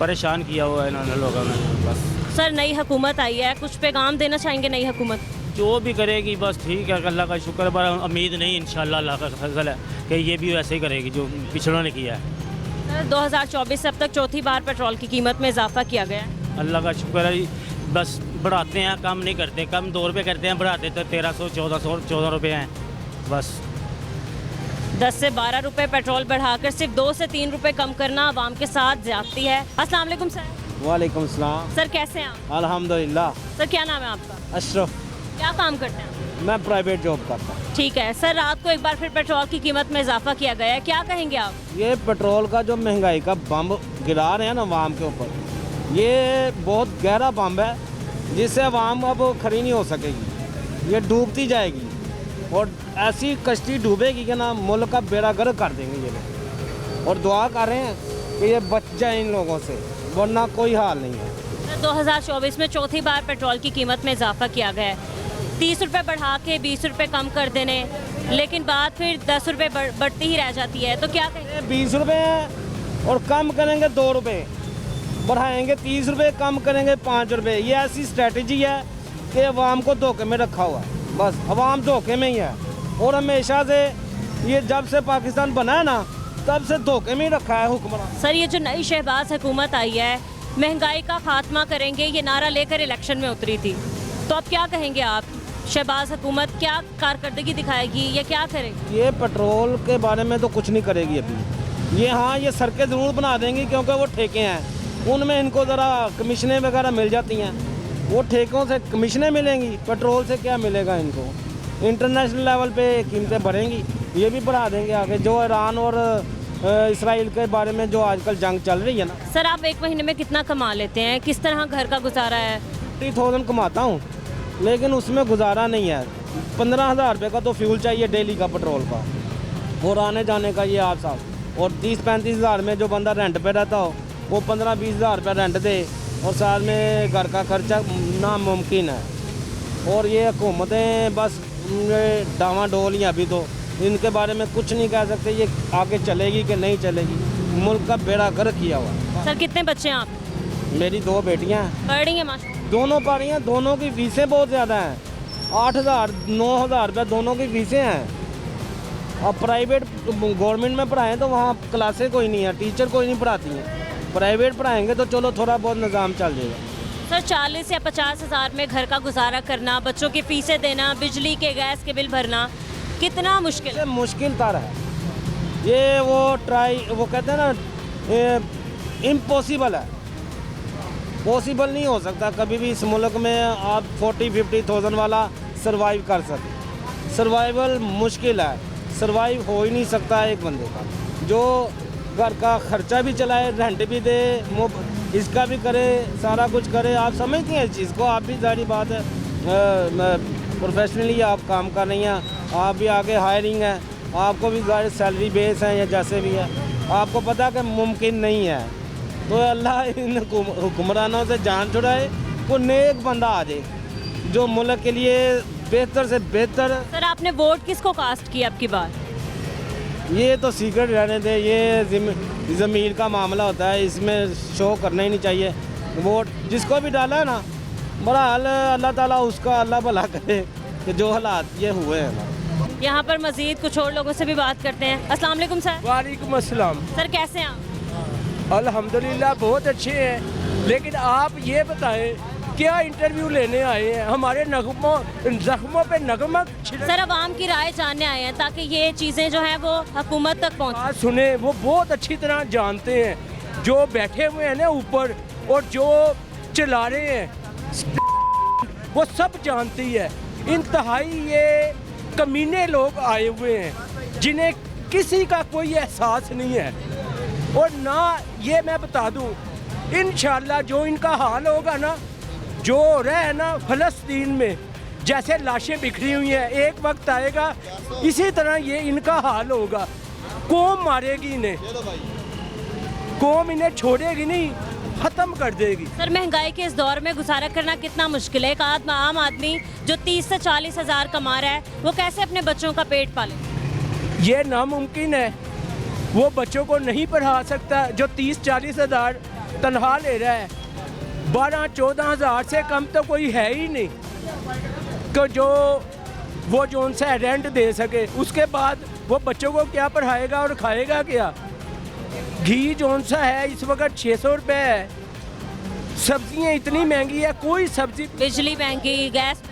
परेशान किया हुआ है इन्होंने लोगों ने बस। सर नई हुकूमत आई है, कुछ पैगाम देना चाहेंगे नई हुकूमत? जो भी करेगी बस ठीक है, अल्लाह का शुक्र है, पर उम्मीद नहीं इंशाल्लाह अल्लाह का फजल है कि ये भी वैसे ही करेगी जो पिछड़ों ने किया है। सर 2024 से अब तक चौथी बार पेट्रोल की कीमत में इजाफा किया गया है। अल्लाह का शुक्र है, बस बढ़ाते हैं, कम नहीं करते। कम 2 रुपये करते हैं, बढ़ाते तो 1300 1400 रुपये हैं बस। 10 से 12 रुपये पेट्रोल बढ़ाकर सिर्फ 2 से 3 रुपये कम करना आवाम के साथ ज्यादती है। अस्सलाम वालेकुम सर। वालेकुम सलाम। सर कैसे हैं आप? अल्हम्दुलिल्लाह। सर क्या नाम है आपका? अशरफ। क्या काम करते हैं? मैं प्राइवेट जॉब करता हूँ। ठीक है सर, रात को एक बार फिर पेट्रोल की कीमत में इजाफा किया गया है, क्या कहेंगे आप? ये पेट्रोल का जो महंगाई का बम गिरा रहे हैं ना अवाम के ऊपर, ये बहुत गहरा बम है जिससे अवाम अब खड़ी नहीं हो सकेगी, ये डूबती जाएगी और ऐसी कश्ती डूबेगी कि ना मुल्क का बेड़ा गर्क कर देंगे ये लोग। और दुआ कर रहे हैं कि ये बच जाए इन लोगों से, वरना कोई हाल नहीं है। 2024 में चौथी बार पेट्रोल की कीमत में इजाफा किया गया है, 30 रुपये बढ़ा के 20 रुपये कम कर देने, लेकिन बात फिर 10 रुपये बढ़ती ही रह जाती है, तो क्या कहेंगे? 20 रुपये हैं और कम करेंगे 2 रुपये, बढ़ाएंगे 30 रुपये, कम करेंगे 5 रुपये। ये ऐसी स्ट्रेटजी है कि अवाम को धोखे में रखा हुआ है, बस अवाम धोखे में ही है। और हमेशा से ये जब से पाकिस्तान बना है ना, तब से धोखे में ही रखा है हुक्मरान। सर ये जो नई शहबाज हुकूमत आई है, महंगाई का खात्मा करेंगे ये नारा लेकर इलेक्शन में उतरी थी, तो अब क्या कहेंगे आप? शहबाज हुकूमत क्या कारकर्दगी दिखाएगी या क्या करेगी? ये पेट्रोल के बारे में तो कुछ नहीं करेगी अभी। ये हाँ, ये सड़कें ज़रूर बना देंगी क्योंकि वो ठेके हैं, उनमें इनको ज़रा कमीशनें वगैरह मिल जाती हैं, वो ठेकों से कमीशनें मिलेंगी, पेट्रोल से क्या मिलेगा इनको। इंटरनेशनल लेवल पे कीमतें बढ़ेंगी, ये भी बढ़ा देंगे आगे। जो ईरान और इसराइल के बारे में जो आजकल जंग चल रही है ना। सर आप एक महीने में कितना कमा लेते हैं, किस तरह घर का गुजारा है? 30,000 कमाता हूँ, लेकिन उसमें गुजारा नहीं है। 15,000 रुपये का तो फ्यूल चाहिए डेली का पेट्रोल का, और आने जाने का ये 8 साल। और 30-35 हज़ार में जो बंदा रेंट पे रहता हो वो 15-20 हज़ार रुपये रेंट दे, और साथ में घर का खर्चा नामुमकिन है। और ये हुकूमतें बस डावाडोल ही अभी तो, इनके बारे में कुछ नहीं कह सकते ये आगे चलेगी कि नहीं चलेगी। मुल्क का बेड़ा गर्क किया हुआ। सर कितने बच्चे हैं आप? मेरी 2 बेटियाँ हैं। पढ़ रही हैं माशाल्लाह? दोनों पढ़ रही हैं, दोनों की फीसें बहुत ज़्यादा हैं, 8,000 9,000 रुपये दोनों की फीसें हैं। अब प्राइवेट गवर्नमेंट में पढ़ाएं तो वहाँ क्लासें कोई नहीं है, टीचर कोई नहीं पढ़ाती हैं। प्राइवेट पढ़ाएंगे तो चलो थोड़ा बहुत निज़ाम चल जाएगा। सर 40 या 50 हज़ार में घर का गुजारा करना, बच्चों की फीसें देना, बिजली के गैस के बिल भरना कितना मुश्किल है? मुश्किल तर है, ये वो कहते हैं ना इम्पॉसिबल है, पॉसिबल नहीं हो सकता कभी भी इस मुल्क में आप 40-50,000 वाला सरवाइव कर सके। सर्वाइवल मुश्किल है, सरवाइव हो ही नहीं सकता एक बंदे का जो घर का खर्चा भी चलाए, रेंट भी दे, इसका भी करे, सारा कुछ करे। आप समझते हैं इस चीज़ को, आप भी सारी बात है प्रोफेशनली आप काम कर रही हैं, आप भी आगे हायरिंग है, आपको भी सैलरी बेस है या जैसे भी है, आपको पता कि मुमकिन नहीं है। तो अल्लाह इन हुक्मरानों से जान छुड़ाए, को नेक बंदा आ जाए जो मुल्क के लिए बेहतर से बेहतर। सर आपने वोट किसको कास्ट किया अब की बार? ये तो सीक्रेट रहने दे, ये ज़मीर का मामला होता है, इसमें शो करना ही नहीं चाहिए। वोट जिसको भी डाला है ना, बड़ा हाल अल्लाह ताला उसका अल्लाह भला करे कि जो हालात ये हुए हैं। यहाँ पर मजीद कुछ और लोगों से भी बात करते हैं। अस्सलाम वालेकुम सर। वालेकुम अस्सलाम। सर कैसे हैं आप? अल्हम्दुलिल्लाह बहुत अच्छे हैं, लेकिन आप ये बताएं क्या इंटरव्यू लेने आए हैं? हमारे जख्मों पे नगमक सर आवाम की राय जानने आए हैं ताकि ये चीज़ें जो हैं वो हुकूमत तक पहुँच सुने। वो बहुत अच्छी तरह जानते हैं, जो बैठे हुए हैं ना ऊपर और जो चला रहे हैं वो सब जानती है। इंतहाई ये कमीने लोग आए हुए हैं जिन्हें किसी का कोई एहसास नहीं है। और ना ये मैं बता दूं, इंशाल्लाह जो इनका हाल होगा ना, जो हो रहा है ना फ़लस्तीन में, जैसे लाशें बिखरी हुई हैं, एक वक्त आएगा इसी तरह ये इनका हाल होगा। कौम मारेगी इन्हें, कौम इन्हें छोड़ेगी नहीं, ख़त्म कर देगी। सर महंगाई के इस दौर में गुजारा करना कितना मुश्किल है? एक आम आदमी जो 30 से 40 हज़ार कमा रहा है वो कैसे अपने बच्चों का पेट पाले? ये नामुमकिन है। वो बच्चों को नहीं पढ़ा सकता जो 30-40 हज़ार तनख्वाह ले रहा है। 12-14 हज़ार से कम तो कोई है ही नहीं तो जो उनसे रेंट दे सके। उसके बाद वो बच्चों को क्या पढ़ाएगा और खाएगा क्या? घी जो सा है इस वक्त 600 रुपये है। सब्जियां इतनी महंगी है, कोई सब्जी, बिजली महंगी, गैस,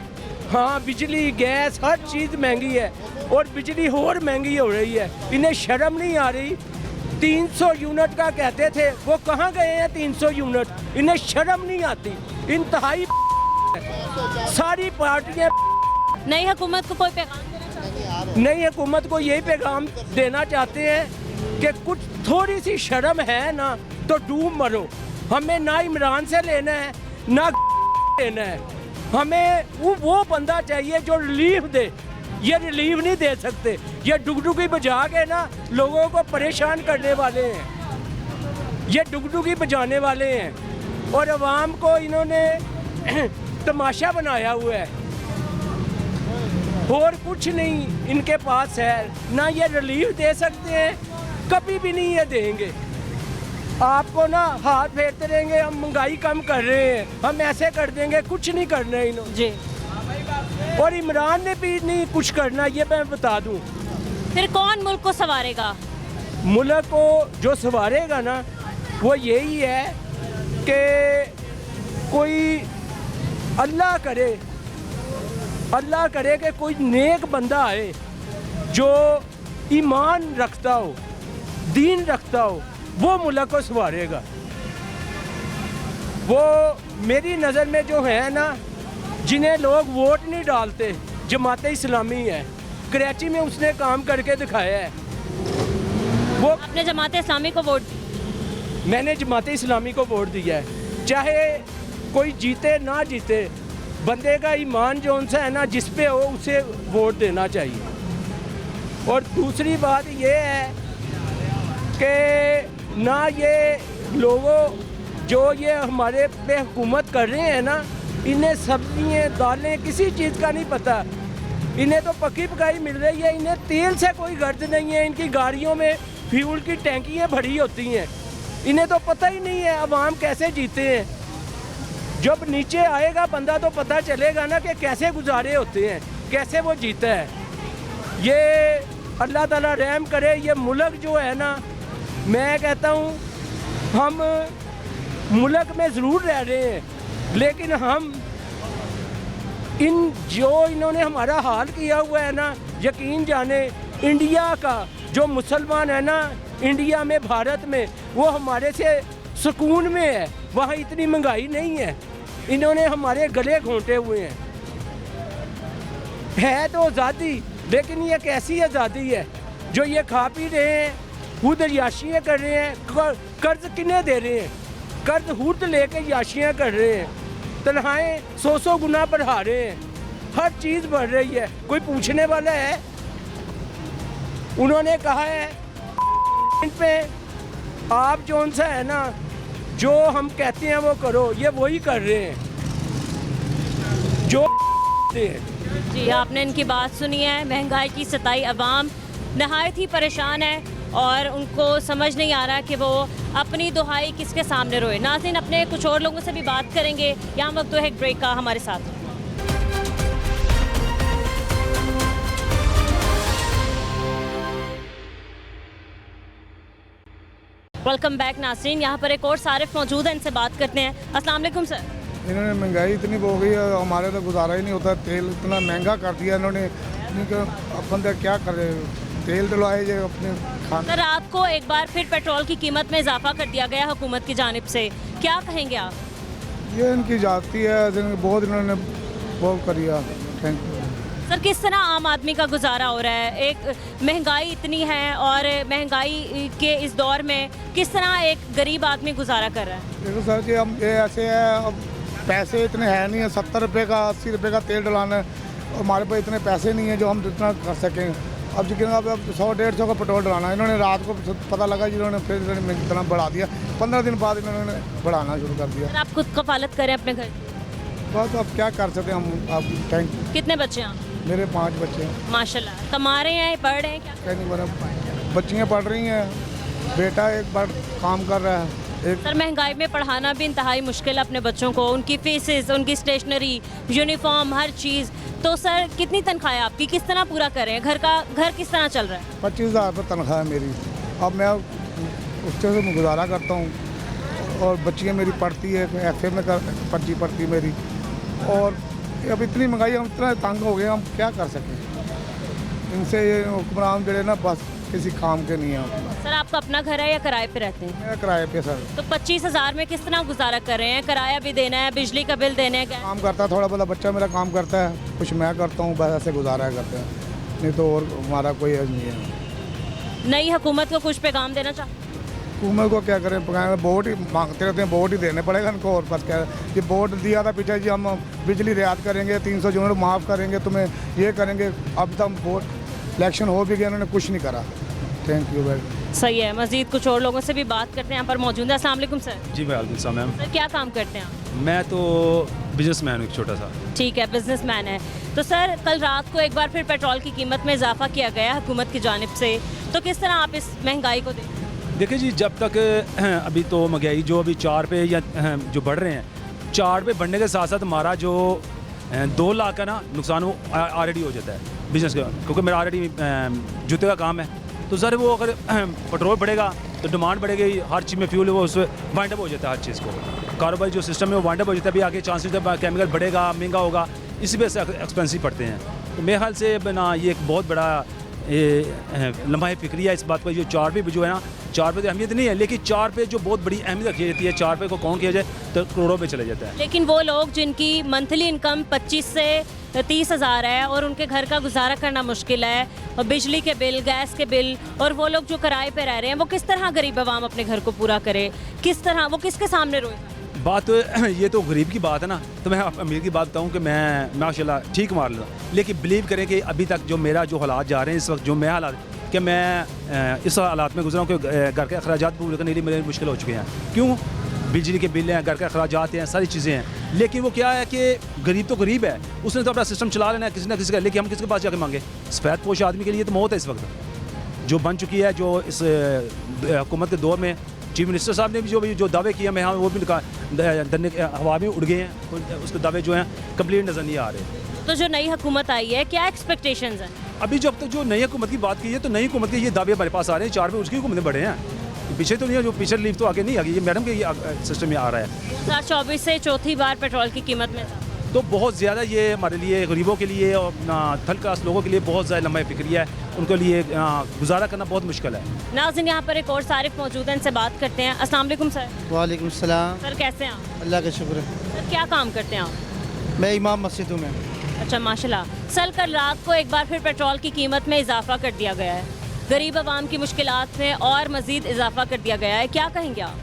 हाँ बिजली गैस हर चीज़ महंगी है और बिजली और महंगी हो रही है। इन्हें शर्म नहीं आ रही? 300 यूनिट का कहते थे, वो कहाँ गए हैं 300 यूनिट? इन्हें शर्म नहीं आती। इंतहाई सारी पार्टियां। नई हुकूमत को कोई पैगाम देना चाहते हैं? नई हुकूमत को यही पैगाम देना चाहते हैं कि कुछ थोड़ी सी शर्म है ना तो डूब मरो। हमें ना इमरान से लेना है ना लेना है, हमें वो बंदा चाहिए जो रिलीफ दे। ये रिलीफ नहीं दे सकते, ये डुगडुगी बजा के ना लोगों को परेशान करने वाले हैं। ये डुगडुगी बजाने वाले हैं और अवाम को इन्होंने तमाशा बनाया हुआ है और कुछ नहीं इनके पास है। ना ये रिलीफ दे सकते हैं, कभी भी नहीं ये देंगे। आपको ना हाथ फेरते रहेंगे, हम महंगाई कम कर रहे हैं, हम ऐसे कर देंगे, कुछ नहीं करना इन्होंने जी। और इमरान ने भी नहीं कुछ करना, ये मैं बता दूं। फिर कौन मुल्क को संवारेगा? मुल्क को जो संवारेगा ना वो यही है कि कोई अल्लाह करे कि कोई नेक बंदा आए जो ईमान रखता हो, दीन रखता हो, वो मुल्क को संवारेगा। वो मेरी नज़र में जो है ना, जिन्हें लोग वोट नहीं डालते, जमात इस्लामी है। कराची में उसने काम करके दिखाया है। वो आपने जमात इस्लामी को वोट? मैंने जमात इस्लामी को वोट दिया है। चाहे कोई जीते ना जीते, बंदे का ईमान जो उनसे है ना, जिस पे हो उसे वोट देना चाहिए। और दूसरी बात ये है कि ना ये लोगों जो ये हमारे पे हुकूमत कर रहे हैं ना, इन्हें सब्जियाँ दालें किसी चीज़ का नहीं पता। इन्हें तो पक्की पकाई मिल रही है, इन्हें तेल से कोई गर्ज नहीं है। इनकी गाड़ियों में फ्यूल की टैंकियाँ भरी होती हैं। इन्हें तो पता ही नहीं है अवाम कैसे जीते हैं। जब नीचे आएगा बंदा तो पता चलेगा ना कि कैसे गुजारे होते हैं, कैसे वो जीता है। ये अल्लाह ताला रहम करे। ये मुल्क जो है ना, मैं कहता हूँ हम मुल्क में ज़रूर रह रहे हैं, लेकिन हम इन्होंने हमारा हाल किया हुआ है ना, यकीन जाने इंडिया का जो मुसलमान है ना इंडिया में, भारत में, वो हमारे से सुकून में है। वहाँ इतनी महंगाई नहीं है, इन्होंने हमारे गले घोंटे हुए हैं। है तो आज़ादी, लेकिन ये कैसी आज़ादी है जो ये खा पी रहे हैं, खुद याशियाँ कर रहे हैं। कर्ज किन्हें दे रहे हैं? कर्ज खुद लेके याशियाँ कर रहे हैं। तनख्वाहें 100 गुना बढ़ा रहे हैं, हर चीज़ बढ़ रही है। कोई पूछने वाला है? उन्होंने कहा है इन पे आप जो सा है ना, जो हम कहते हैं वो करो, ये वही कर रहे हैं जो जी। आपने इनकी बात सुनी है। महंगाई की सताई अवाम नहायत ही परेशान है और उनको समझ नहीं आ रहा कि वो अपनी दुहाई किसके सामने रोए। नाज़रीन, अपने कुछ और लोगों से भी बात करेंगे। यहाँ वक्त तो है एक ब्रेक का, हमारे साथ। वेलकम बैक नाज़रीन। यहाँ पर एक और सारिफ मौजूद है, इनसे बात करते हैं। अस्सलाम वालेकुम सर। इन्होंने महंगाई इतनी हो गई है, हमारे तो गुजारा ही नहीं होता। तेल इतना महंगा कर दिया इन्होंने, अपन क्या करे, तेल डलवाए जो अपने खाने। सर, रात को एक बार फिर पेट्रोल की कीमत में इजाफा कर दिया गया हुकूमत की जानिब से, क्या कहेंगे आप? ये इनकी जाती है, बहुत इन्होंने वो करिया। Thank you sir. किस तरह आम आदमी का गुजारा हो रहा है? एक महंगाई इतनी है और महंगाई के इस दौर में किस तरह एक गरीब आदमी गुजारा कर रहा है? देखो सर जी, हम ये ऐसे है, अब पैसे इतने हैं नहीं है। 70 रुपये का 80 रुपये का तेल डलाना है, हमारे पास इतने पैसे नहीं है जो हम जितना कर सकें। अब जितना अब 100-150 का पेट्रोल डलाना है। इन्होंने रात को पता लगा जिन्होंने फिर इतना बढ़ा दिया। 15 दिन बाद इन्होंने बढ़ाना शुरू कर दिया। सर, आप खुद कफालत करें अपने घर? बस अब क्या कर सकते हैं हम। आप थैंक यू। कितने बच्चे हैं? मेरे 5 बच्चे हैं। माशाल्लाह। कमा रहे हैं, पढ़ रहे हैं? क्या नहीं, मेरा बच्चियाँ पढ़ रही हैं, बेटा एक बार काम कर रहा है। सर, महंगाई में पढ़ाना भी इंतहाई मुश्किल है अपने बच्चों को, उनकी फीसेस, उनकी स्टेशनरी, यूनिफॉर्म, हर चीज़। तो सर, कितनी तनख्वाह है आपकी, किस तरह पूरा कर रहे हैं? घर किस तरह चल रहा है? 25,000 रुपये तनख्वाह है मेरी। अब मैं उससे मैं गुजारा करता हूँ और बच्चियाँ मेरी पढ़ती है, FA में पर्ची पढ़ती मेरी। और अब इतनी महंगाई, हम इतना तंग हो गए, हम क्या कर सकें इनसे। ये हुक्मरान जड़े ना बस किसी काम के नहीं है। सर, आपका अपना घर है या किराए पे रहते हैं? मैं किराए पे सर। तो 25,000 में किस तरह गुजारा कर रहे हैं? किराया भी देना है, बिजली का बिल देना है, काम करता है थोड़ा बहुत, बच्चा मेरा काम करता है, कुछ मैं करता हूँ, बस ऐसे गुजारा करते हैं, नहीं तो और हमारा कोई हज नहीं है। नई हुकूमत को कुछ पैगाम देना चाहते? हुकूमत को क्या करें, वोट ही मांगते रहते हैं, वोट ही देने पड़ेगा इनको। और बस क्या, ये वोट दिया था पीछे जी, हम बिजली रियायत करेंगे, 300 यूनिट माफ़ करेंगे, तुम्हें ये करेंगे। अब तक वोट इलेक्शन हो भी गया, उन्होंने कुछ नहीं करा। Thank you very. सही है। मज़ीद कुछ और लोगों से भी बात करते हैं, यहाँ पर मौजूद है। अस्सलाम वालेकुम सर। जी वालेकुम सलाम मैम। सर, क्या काम करते हैं आप? मैं तो बिजनेसमैन हूँ, एक छोटा सा। ठीक है, बिजनेसमैन है। तो सर, कल रात को एक बार फिर पेट्रोल की कीमत में इजाफा किया गया हुकूमत की जानिब से, तो किस तरह आप इस महंगाई को देखते हैं? देखिए जी, जब तक अभी तो महंगाई जो अभी 4 पे या जो बढ़ रहे हैं, 4 पे बढ़ने के साथ साथ हमारा जो 2 लाख का ना नुकसान वो ऑलरेडी हो जाता है बिजनेस का, क्योंकि मेरा ऑलरेडी जूते का काम है। तो सर वो अगर पेट्रोल बढ़ेगा तो डिमांड बढ़ेगी, हर चीज़ में फ्यूल वो उसमें वाइंड अप हो जाता है, हर चीज़ को कारोबारी जो सिस्टम है वो वाइंड अप हो जाता है। अभी आगे चांसेस केमिकल बढ़ेगा, महंगा होगा, इसी वजह से एक्सपेंसिव पड़ते हैं। तो मेरे ख्याल से ना ये एक बहुत बड़ा लम्हा फिक्री है इस बात पर। जो 4 पे जो है ना, 4 पे तो अहमियत नहीं है, लेकिन 4 पे जो बहुत बड़ी अहमियत रखी जाती है, 4 पे को काउंट किया जाए तो करोड़ों पे चला जाता है। लेकिन वो लोग जिनकी मंथली इनकम 25 से 30,000 है और उनके घर का गुजारा करना मुश्किल है, और बिजली के बिल, गैस के बिल, और वो लोग जो किराए पे रह रहे हैं, वो किस तरह गरीब आवाम अपने घर को पूरा करे? किस तरह वो किसके सामने रोए? बात ये तो गरीब की बात है ना। तो मैं अमीर की बात बताऊँ कि मैं माशाल्लाह ठीक मार लूँ, लेकिन बिलीव करें कि अभी तक जो मेरा जो हालात जा रहे हैं इस वक्त, जो मैं हालात कि मैं इस हालात में गुजरा हूँ कि घर के अखराजात पूरे करने के लिए मेरे मुश्किल हो चुके हैं। क्यों? बिजली के बिल हैं, घर के अखराजात हैं, सारी चीज़ें हैं। लेकिन वो क्या है कि गरीब तो गरीब है, उसने तो अपना सिस्टम चला लेना है किसी ना किसी का, लेकिन हम किसके पास जाके मांगे? सफ़ेद पोश आदमी के लिए तो मौत है इस वक्त जो बन चुकी है। जो इस हुकूमत के दौर में चीफ मिनिस्टर साहब ने भी जो दावे किए, मैं हाँ वो भी हवा में उड़ गए हैं, उसके दावे जो हैं कंप्लीट नज़र नहीं आ रहे। तो जो नई हुकूमत आई है, क्या एक्सपेक्टेशंस हैं? अभी जब तक जो नई हुकूमत की बात की है, तो नई हुकूमत के ये दावे हमारे पास आ रहे हैं। 4 पे उसकी हुकूमतें बढ़े हैं, पीछे तो नहीं है, जो पीछे लीव तो आगे नहीं आ गई, ये मैडम के सिस्टम में आ रहा है। 2024 से चौथी बार पेट्रोल की कीमत में तो बहुत ज़्यादा ये हमारे लिए गरीबों के लिए और थर्ड क्लास लोगों के लिए बहुत ज़्यादा लम्बा फिक्रिया है, उनके लिए गुजारा करना बहुत मुश्किल है। नाज़रीन, यहाँ पर एक और सारिफ मौजूद हैं, इनसे बात करते हैं। अस्सलाम वालेकुम सर। वालेकुम सलाम। सर कैसे हैं आप? अल्लाह का शुक्र है। सर क्या काम करते हैं आप? मैं इमाम मस्जिद हूँ। मैं अच्छा, माशाल्लाह। सर कल रात को एक बार फिर पेट्रोल की कीमत में इजाफा कर दिया गया है, गरीब आवाम की मुश्किलात में और मज़ीद इजाफा कर दिया गया है, क्या कहेंगे आप?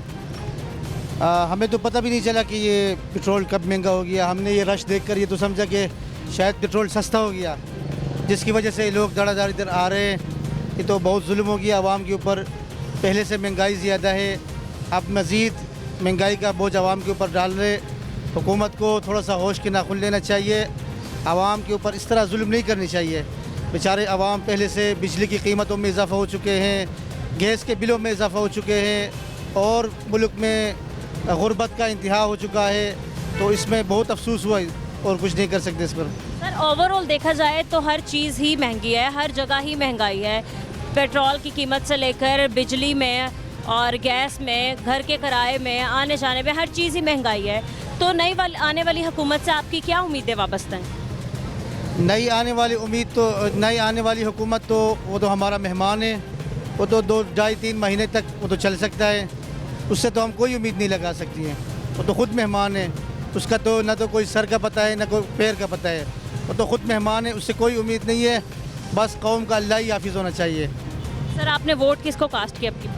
हमें तो पता भी नहीं चला कि ये पेट्रोल कब महंगा हो गया। हमने ये रश देखकर ये तो समझा कि शायद पेट्रोल सस्ता हो गया, जिसकी वजह से लोग धड़ाधड़ इधर आ रहे हैं। ये तो बहुत जुल्म हो गया आवाम के ऊपर। पहले से महंगाई ज़्यादा है, अब मज़ीद महंगाई का बोझ आवाम के ऊपर डाल रहे। हुकूमत को थोड़ा सा होश के नाखुन लेना चाहिए, आवाम के ऊपर इस तरह जुल्म नहीं करनी चाहिए। बेचारे आवाम पहले से बिजली की कीमतों में इजाफ़ा हो चुके हैं, गैस के बिलों में इजाफ़ा हो चुके हैं और मुल्क में गुर्बत का इंतहा हो चुका है। तो इसमें बहुत अफसोस हुआ और कुछ नहीं कर सकते इस पर। सर ओवरऑल देखा जाए तो हर चीज़ ही महंगी है, हर जगह ही महंगाई है। पेट्रोल की कीमत से लेकर बिजली में और गैस में, घर के किराए में, आने जाने में, हर चीज़ ही महंगाई है। तो आने वाली हुकूमत से आपकी क्या उम्मीदें वाबस्ता हैं? नई आने वाली हुकूमत तो वो तो हमारा मेहमान है, वो तो 2-2.5-3 महीने तक वो तो चल सकता है, उससे तो हम कोई उम्मीद नहीं लगा सकती हैं। वो तो ख़ुद मेहमान है, उसका तो ना तो कोई सर का पता है ना कोई पैर का पता है, वो तो ख़ुद मेहमान है, उससे कोई उम्मीद नहीं है। बस कौम का अल्लाह ही हाफिज़ होना चाहिए। सर आपने वोट किसको कास्ट किया आपकी?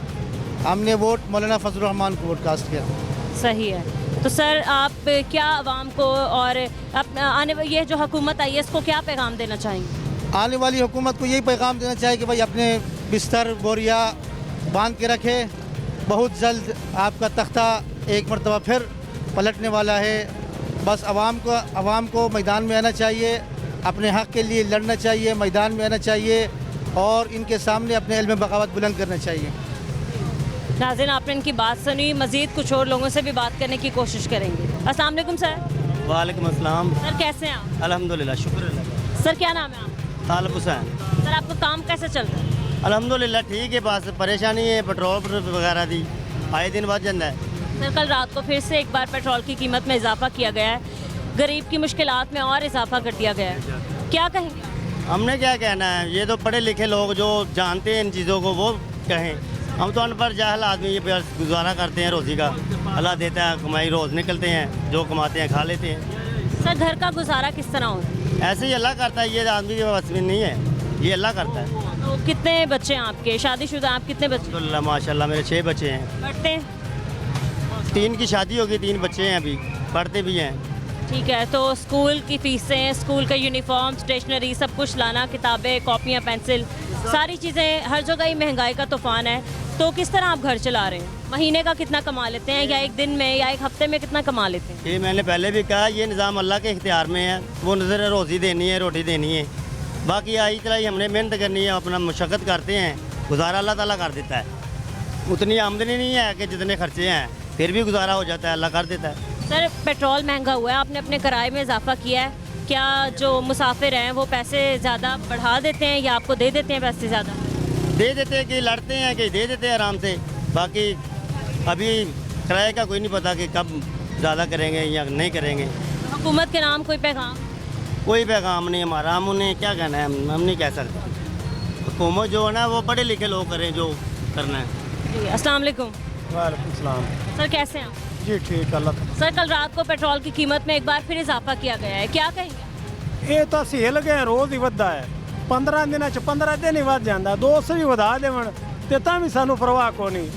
हमने वोट मौलाना फजलुर रहमान को वोट कास्ट किया। सही है। तो सर आप क्या आवाम को और ये जो हुकूमत आई है इसको क्या पैगाम देना चाहेंगे? आने वाली हुकूमत को यही पैगाम देना चाहिए कि भाई अपने बिस्तर बोरिया बांध के रखे, बहुत जल्द आपका तख्ता एक मरतबा फिर पलटने वाला है। बस आवाम को मैदान में आना चाहिए, अपने हक़ के लिए लड़ना चाहिए, मैदान में आना चाहिए और इनके सामने अपने इल्म बगावत बुलंद करना चाहिए। नाज़रीन, आपने इनकी बात सुनी, मज़ीद कुछ और लोगों से भी बात करने की कोशिश करेंगे। अस्सलाम वालेकुम सर। वालेकुम अस्सलाम। सर कैसे हैं आप? अल्हम्दुलिल्लाह, शुक्र अल्लाह। सर क्या नाम है आप? तालिब हुसैन। सर आपका काम कैसे चल रहा है? अल्हम्दुलिल्लाह ठीक है, बस परेशानी है पेट्रोल वगैरह दी आए दिन बढ़ जाता है। सर कल रात को फिर से एक बार पेट्रोल की कीमत में इजाफा किया गया है, गरीब की मुश्किलात में और इजाफा कर दिया गया है, क्या कहेंगे? हमने क्या कहना है, ये तो पढ़े लिखे लोग जो जानते हैं इन चीज़ों को वो कहें। हम तो अनपढ़ जाहल आदमी ये गुजारा करते हैं, रोज़ी का अल्लाह देता है, कमाई रोज़ निकलते हैं, जो कमाते हैं खा लेते हैं। सर घर का गुजारा किस तरह हो? ऐसे ही अल्लाह करता है, ये आदमी के बस में नहीं है, ये अल्लाह करता है। तो कितने बच्चे हैं आपके? शादीशुदा आप कितने बच्चे? अल्लाह माशाल्लाह मेरे 6 बच्चे हैं। पढ़ते हैं? 3 की शादी होगी, 3 बच्चे हैं, अभी पढ़ते भी हैं। ठीक है, तो स्कूल की फ़ीसें, स्कूल का यूनिफॉर्म, स्टेशनरी, सब कुछ लाना, किताबें, कॉपियाँ, पेंसिल, सारी चीज़ें, हर जगह ही महंगाई का तूफ़ान है। तो किस तरह आप घर चला रहे हैं? महीने का कितना कमा लेते हैं, या एक दिन में या एक हफ्ते में कितना कमा लेते हैं? ये मैंने पहले भी कहा, ये निज़ाम अल्लाह के इख्तियार में है, वो नज़र रोज़ी देनी है, रोटी देनी है, बाकी आई चलाई हमने मेहनत करनी है, अपना मशक्क़त करते हैं, गुजारा अल्लाह ताला कर देता है। उतनी आमदनी नहीं है कि जितने खर्चे हैं, फिर भी गुजारा हो जाता है, अल्लाह कर देता है। सर पेट्रोल महंगा हुआ है, आपने अपने किराए में इजाफा किया है, क्या जो मुसाफिर हैं वो पैसे ज़्यादा बढ़ा देते हैं या आपको दे देते हैं पैसे ज़्यादा? दे देते हैं, कि लड़ते हैं कि दे देते हैं आराम से। बाकी अभी किराए का कोई नहीं पता कि कब ज़्यादा करेंगे या नहीं करेंगे। हुकूमत के नाम कोई पैगाम? कोई पैगाम नहीं हमारा, हम उन्हें क्या कहना है, हम नहीं कह सकते। हुकूमत जो है ना वो पढ़े लिखे लोग करें जो करना है। अस्सलाम वालेकुम। वालेकुम सलाम। सर कैसे हैं आप? जी ठीक, अल्लाह। सर कल रात को पेट्रोल की कीमत में एक बार फिर इजाफा किया गया है, क्या कहेंगे? ਇਹ ਤਾਂ ਸੇਲ ਗਏ ਰੋਜ਼ ਹੀ ਵੱਧਦਾ ਹੈ 15 ਦਿਨਾਂ ਚ 15 ਦਿਨ ਹੀ ਵੱਧ ਜਾਂਦਾ 200 ਵੀ ਵਧਾ ਦੇਵਣ ਤੇ ਤਾਂ ਵੀ ਸਾਨੂੰ ਪਰਵਾਹ ਕੋ ਨਹੀਂ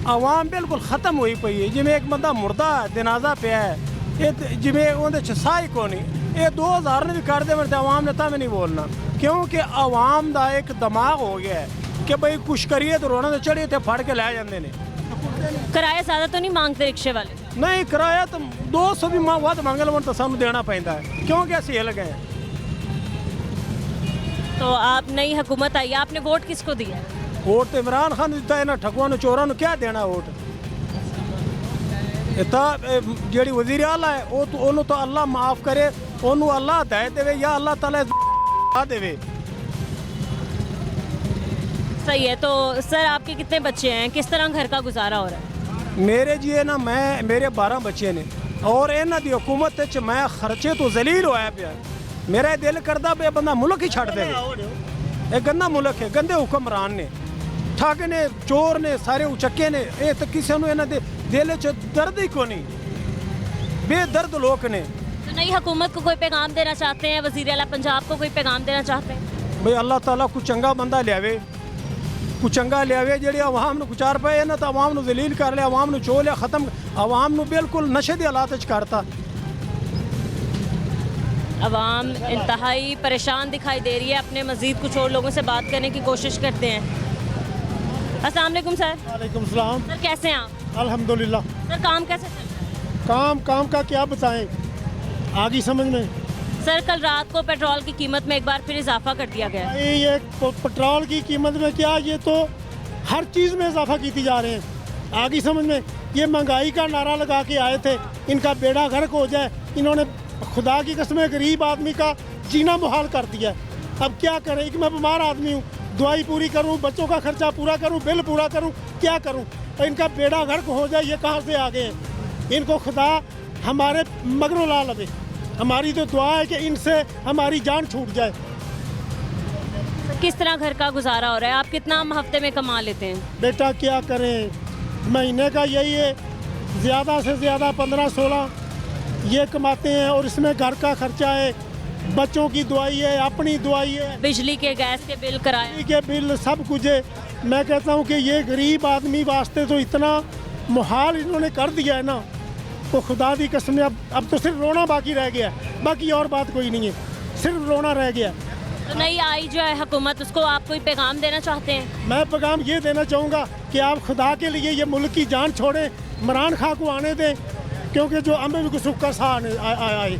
ਆਵਾਮ ਬਿਲਕੁਲ ਖਤਮ ਹੋਈ ਪਈ ਹੈ ਜਿਵੇਂ ਇੱਕ ਬੰਦਾ ਮੁਰਦਾ ਜਨਾਜ਼ਾ ਪਿਆ ਹੈ ਇਹ ਜਿਵੇਂ ਉਹਦੇ ਚ ਸਾਹ ਹੀ ਕੋ ਨਹੀਂ ਇਹ 2000 ਨੇ ਵੀ ਕਰ ਦੇਵਣ ਤੇ ਆਵਾਮ ਨੇ ਤਾਂ ਵੀ ਨਹੀਂ ਬੋਲਣਾ ਕਿਉਂਕਿ ਆਵਾਮ ਦਾ ਇੱਕ ਦਿਮਾਗ ਹੋ ਗਿਆ ਹੈ ਕਿ ਬਈ ਕੁਛ ਕਰੀਏ ਤਾਂ ਰੋਣਾ ਤੇ ਚੜੀਏ ਤੇ ਫੜ ਕੇ ਲੈ ਜਾਂਦੇ ਨੇ किराया ज़्यादा तो नहीं मांगते रिक्शे वाले? नहीं किराया तो 200 भी वध मंग लवन तो सानू देना पैंदा है क्योंकि असीं हिल गए। तो आप नई हुकूमत आई, आपने वोट किसको दिया? वोट तो इमरान खान दिता है, इन्हां ठगुआं नूं चोरां नूं क्या देना वोट। इता जिहड़ी वज़ीर आला है ओनू तो अल्लाह माफ़ करे, ओनू अल्लाह हिदायत देवे या अल्लाह ताला देवे। सही है। तो सर आपके कितने बच्चे हैं, किस तरह घर का गुजारा हो रहा है? मेरे जी है ना, मेरे 12 बच्चे ने और इन्हों की हुकूमत च मैं खर्चे तो जलील होया पिया। मेरा दिल करता पे बंदा मुल्क ही छड़ दे। एक गंदा मुल्क है, गंदे हुक्मरान ने, ठग ने, चोर ने, सारे उचक्के ने। ये तो किसी ने इन्हों के दिल च दर्द ही को नहीं, बेदर्द लोग ने। तो नई हुकूमत को कोई पैगाम देना चाहते हैं, वज़ीर आला पंजाब को कोई पैगाम देना चाहते हैं? भाई अल्लाह ताला कुछ चंगा बंदा लियावे, कुछ चंगा लियावे जेड़ी आवाम नूं कुचार पे। इन्हां तो आवाम नूं जलील कर लिया, आवाम नूं चो लिया, खत्म, आवाम नूं बिल्कुल नशे दे हालात च करता। अवाम इंतहाई परेशान दिखाई दे रही है। अपने मज़ीद कुछ और लोगों से बात करने की कोशिश करते हैं। अस्सलाम वालेकुम सर। वालेकुम सलाम। सर कैसे हैं आप? अल्हम्दुलिल्लाह। सर काम कैसे चल रहा है? काम का क्या बताएं, आगे समझ में। सर कल रात को पेट्रोल की कीमत में एक बार फिर इजाफा कर दिया गया है। ये पेट्रोल की कीमत में क्या, ये तो हर चीज़ में इजाफा की जा रहे हैं। आगे समझ में, ये महंगाई का नारा लगा के आए थे, इनका बेड़ा गर्क हो जाए। इन्होंने खुदा की कसम गरीब आदमी का जीना मुहाल कर दिया। अब क्या करें कि मैं बीमार आदमी हूँ, दवाई पूरी करूँ, बच्चों का खर्चा पूरा करूँ, बिल पूरा करूँ, क्या करूँ? तो इनका बेड़ा गर्क हो जाए। ये कहाँ से आ गए हैं? इनको खुदा हमारे मगरों ला लवे। हमारी तो दुआ है कि इनसे हमारी जान छूट जाए। किस तरह घर का गुजारा हो रहा है? आप कितना हफ्ते में कमा लेते हैं? बेटा क्या करें, महीने का यही है, ज़्यादा से ज़्यादा 15-16 ये कमाते हैं। और इसमें घर का खर्चा है, बच्चों की दवाई है, अपनी दवाई है, बिजली के गैस के बिल, किराए के बिल, सब कुछ है। मैं कहता हूँ कि ये गरीब आदमी वास्ते तो इतना मुहाल इन्होंने कर दिया है ना, तो खुदा दी कसम अब तो सिर्फ रोना बाकी रह गया, बाकी और बात कोई नहीं है, सिर्फ रोना रह गया। तो नई आई जो है हुकूमत, उसको आप कोई पैगाम देना चाहते हैं? मैं पैगाम ये देना चाहूँगा कि आप खुदा के लिए ये मुल्क की जान छोड़ें, इमरान खां को आने दें, क्योंकि जो हमें भी कुछ का सा आए,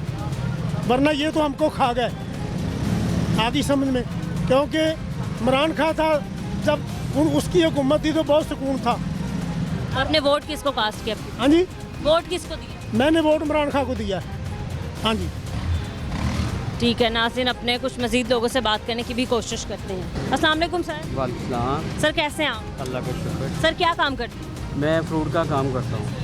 वरना ये तो हमको खा गए आदि समझ में। क्योंकि इमरान खां था जब उसकी हुकूमत थी तो बहुत सुकून था। आपने वोट किसको कास्ट किया? हाँ जी, वोट किसको दिया? मैंने वोट इमरान खां को दिया। हाँ जी ठीक है। नाज़रीन, अपने कुछ मज़ीद लोगों से बात करने की भी कोशिश करते हैं। अस्सलाम वालेकुम सर। वालेकुम। सर कैसे हैं आप? अल्लाह का शुक्र। सर क्या काम करते हैं? मैं फ्रूट का काम करता हूँ।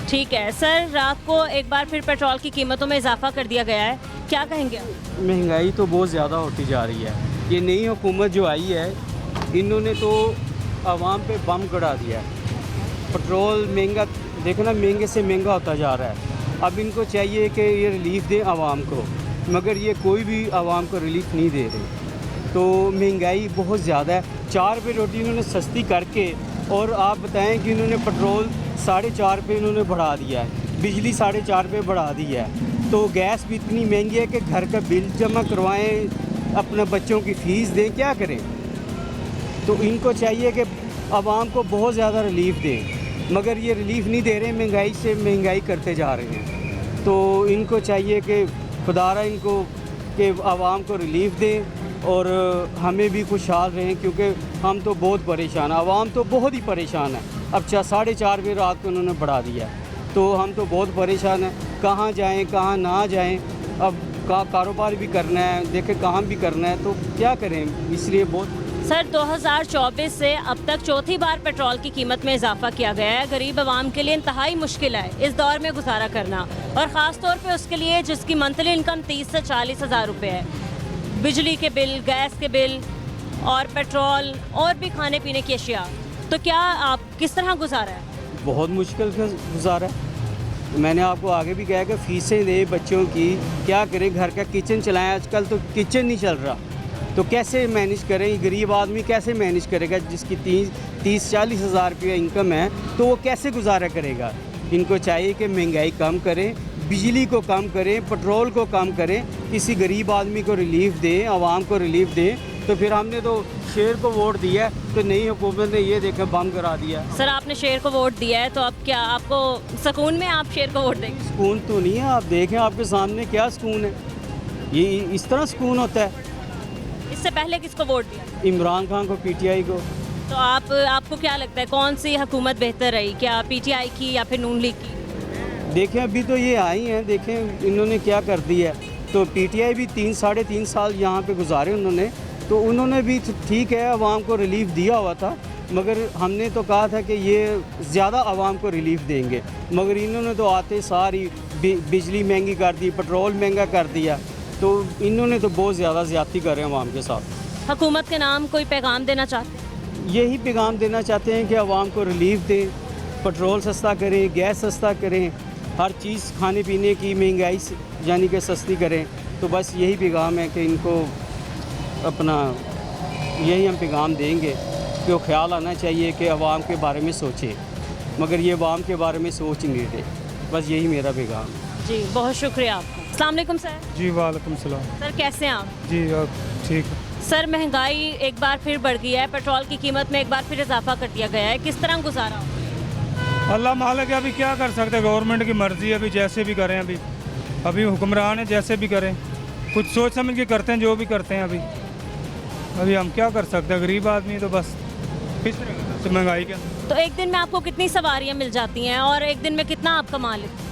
ठीक है सर, रात को एक बार फिर पेट्रोल की कीमतों में इजाफा कर दिया गया है, क्या कहेंगे आप? महंगाई तो बहुत ज़्यादा होती जा रही है। ये नई हुकूमत जो आई है, इन्होंने तो आवाम पे बम गड़ा दिया है। पेट्रोल महंगा, देखो ना, महंगे से महंगा होता जा रहा है। अब इनको चाहिए कि ये रिलीफ दें आवाम को, मगर ये कोई भी आवाम को रिलीफ नहीं दे रहे। तो महंगाई बहुत ज़्यादा है। 4 रुपये रोटी इन्होंने सस्ती करके, और आप बताएं कि इन्होंने पेट्रोल 4.5 रुपये इन्होंने बढ़ा दिया है, बिजली 4.5 रुपये बढ़ा दी है। तो गैस भी इतनी महंगी है कि घर का बिल जमा करवाएं, अपने बच्चों की फ़ीस दें, क्या करें? तो इनको चाहिए कि आवाम को बहुत ज़्यादा रिलीफ दें, मगर ये रिलीफ नहीं दे रहे, महंगाई से महंगाई करते जा रहे हैं। तो इनको चाहिए कि खुदारा इनको कि आवाम को रिलीफ दें और हमें भी खुशहाल रहें, क्योंकि हम तो बहुत परेशान हैं, आवाम तो बहुत ही परेशान है। अब 4.5 रुपये रात को उन्होंने बढ़ा दिया, तो हम तो बहुत परेशान हैं, कहाँ जाएं कहाँ ना जाएं। अब कारोबार भी करना है, देखें काम भी करना है, तो क्या करें, इसलिए बहुत। सर 2024 से अब तक चौथी बार पेट्रोल की कीमत में इजाफा किया गया है। गरीब आवाम के लिए इंतहाई मुश्किल है इस दौर में गुजारा करना, और ख़ास तौर पे उसके लिए जिसकी मंथली इनकम 30 से 40 हज़ार रुपये है। बिजली के बिल, गैस के बिल और पेट्रोल और भी खाने पीने की अशिया। तो क्या आप किस तरह गुजारा है? बहुत मुश्किल का गुजारा है। मैंने आपको आगे भी कहा कि फ़ीसें दें बच्चों की, क्या करें, घर का किचन चलाएं। आजकल तो किचन नहीं चल रहा, तो कैसे मैनेज करें? गरीब आदमी कैसे मैनेज करेगा? जिसकी 30-40 हज़ार रुपये इनकम है, तो वो कैसे गुजारा करेगा? इनको चाहिए कि महंगाई कम करें, बिजली को कम करें, पेट्रोल को कम करें, किसी गरीब आदमी को रिलीफ दें, आवाम को रिलीफ दें। तो फिर हमने तो शेर को वोट दिया, तो नई हुकूमत ने ये देखा बम करा दिया। सर आपने शेर को वोट दिया है, तो अब क्या आपको सुकून में आप शेर को वोट देंगे? सुकून तो नहीं है, आप देखें आपके सामने क्या सुकून है। ये इस तरह सुकून होता है। इससे पहले किसको वोट दिया? इमरान खान को, PTI को। तो आपको क्या लगता है कौन सी हुकूमत बेहतर रही, क्या PTI की या फिर नून लीग की? देखें अभी तो ये आई हैं, देखें इन्होंने क्या कर दिया है। तो PTI भी 3-3.5 साल यहाँ पे गुजारे उन्होंने, तो उन्होंने भी ठीक है, आवाम को रिलीफ दिया हुआ था, मगर हमने तो कहा था कि ये ज़्यादा आवाम को रिलीफ देंगे, मगर इन्होंने तो आते सारी बिजली महंगी कर दी, पेट्रोल महंगा कर दिया, तो इन्होंने तो बहुत ज़्यादा ज़्यादती कर रहे हैं आवाम के साथ। हुकूमत के नाम कोई पैगाम देना चाहते हैं? यही पैगाम देना चाहते हैं कि आवाम को रिलीफ दें, पेट्रोल सस्ता करें, गैस सस्ता करें, हर चीज़ खाने पीने की महंगाई यानी कि सस्ती करें। तो बस यही पैगाम है कि इनको अपना यही हम पैगाम देंगे कि वो ख्याल आना चाहिए कि आवाम के बारे में सोचें, मगर ये आवाम के बारे में सोच नहीं रहे। बस यही मेरा पैगाम है। जी बहुत शुक्रिया आपका। अस्सलाम वालेकुम सर। जी वालेकुम सलाम। सर कैसे हैं आप? जी ठीक। सर महंगाई एक बार फिर बढ़ गई है, पेट्रोल की कीमत में एक बार फिर इजाफा कर दिया गया है, किस तरह गुजारा हो? अल्लाह मालिक है, अभी क्या कर सकते हैं, गवर्नमेंट की मर्ज़ी है, अभी जैसे भी करें, अभी हुक्मरान है, जैसे भी करें, कुछ सोच समझ के करते हैं, जो भी करते हैं। अभी हम क्या कर सकते हैं, गरीब आदमी तो बस पिछड़े तो महंगाई के। तो एक दिन में आपको कितनी सवारियाँ मिल जाती हैं और एक दिन में कितना आप कमा लेते हैं?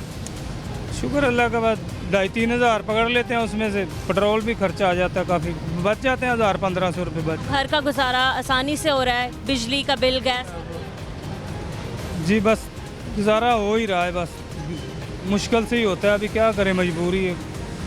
शुक्र अल्लाह का, बाद 2,500-3 हज़ार पकड़ लेते हैं, उसमें से पेट्रोल भी खर्चा आ जाता है, काफ़ी बच जाते हैं 1,000-1,500 रुपये बच। घर का गुजारा आसानी से हो रहा है, बिजली का बिल, गैस? जी बस गुजारा हो ही रहा है, बस मुश्किल से ही होता है, अभी क्या करें, मजबूरी है।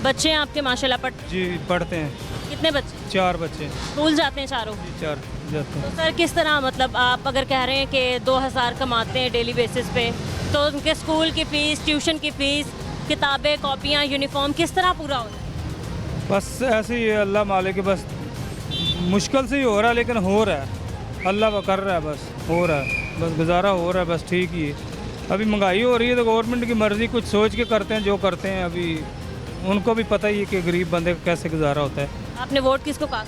बच्चे हैं आपके माशाल्लाह जी पढ़ते हैं। कितने बच्चे? 4 बच्चे। स्कूल जाते हैं चारों? 4 जाते हैं। तो सर किस तरह, मतलब आप अगर कह रहे हैं कि 2,000 कमाते हैं डेली बेसिस पे, तो उनके स्कूल की फ़ीस, ट्यूशन की फ़ीस, किताबें, कॉपियाँ, यूनिफॉर्म किस तरह पूरा हो रहा है? बस ऐसे ही है, अल्लाह मालिक है, बस मुश्किल से ही हो रहा है, लेकिन हो रहा है, अल्लाह कर रहा है, बस हो रहा है, बस गुजारा हो रहा है, बस ठीक ही है। अभी महंगाई हो रही है तो गवर्नमेंट की मर्ज़ी, कुछ सोच के करते हैं जो करते हैं। अभी उनको भी पता ही है कि गरीब बंदे का कैसे गुजारा होता है। आपने वोट किसको कहा?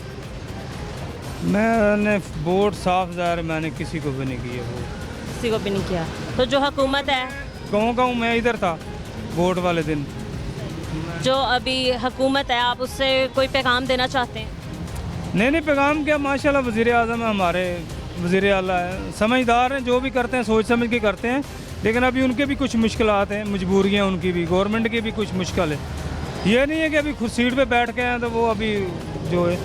मैंने वोट साफ ज़ाहिर, मैंने किसी को भी नहीं किया वोट। किसी को भी नहीं किया? तो जो हुकूमत है, कहूँ मैं इधर था वोट वाले दिन। जो अभी हुकूमत है, आप उससे कोई पैगाम देना चाहते हैं? नहीं पैगाम क्या, माशाल्लाह वज़ीर आज़म है हमारे, वज़ीर आला है, समझदार हैं, जो भी करते हैं सोच समझ के करते हैं। लेकिन अभी उनके भी कुछ मुश्किलात हैं, मजबूरियाँ उनकी भी, गवर्नमेंट की भी कुछ मुश्किल है। ये नहीं है कि अभी खुद सीट पे बैठ के हैं तो वो अभी जो है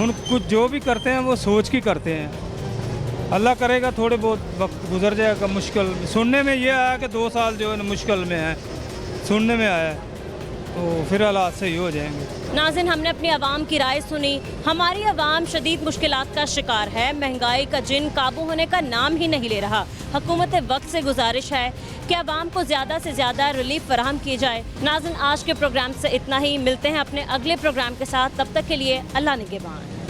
उन कुछ जो भी करते हैं वो सोच के करते हैं। अल्लाह करेगा थोड़े बहुत वक्त गुजर जाएगा। मुश्किल सुनने में ये आया कि 2 साल जो है मुश्किल में है, सुनने में आया, तो फिर हालात सही हो जाएंगे। नाज़रीन, हमने अपनी आवाम की राय सुनी। हमारी आवाम शदीद मुश्किलात का शिकार है, महंगाई का जिन काबू होने का नाम ही नहीं ले रहा। हुकूमत वक्त से गुजारिश है कि आवाम को ज़्यादा से ज़्यादा रिलीफ फराहम की जाए। नाज़रीन, आज के प्रोग्राम से इतना ही, मिलते हैं अपने अगले प्रोग्राम के साथ, तब तक के लिए अल्लाह निगहबान।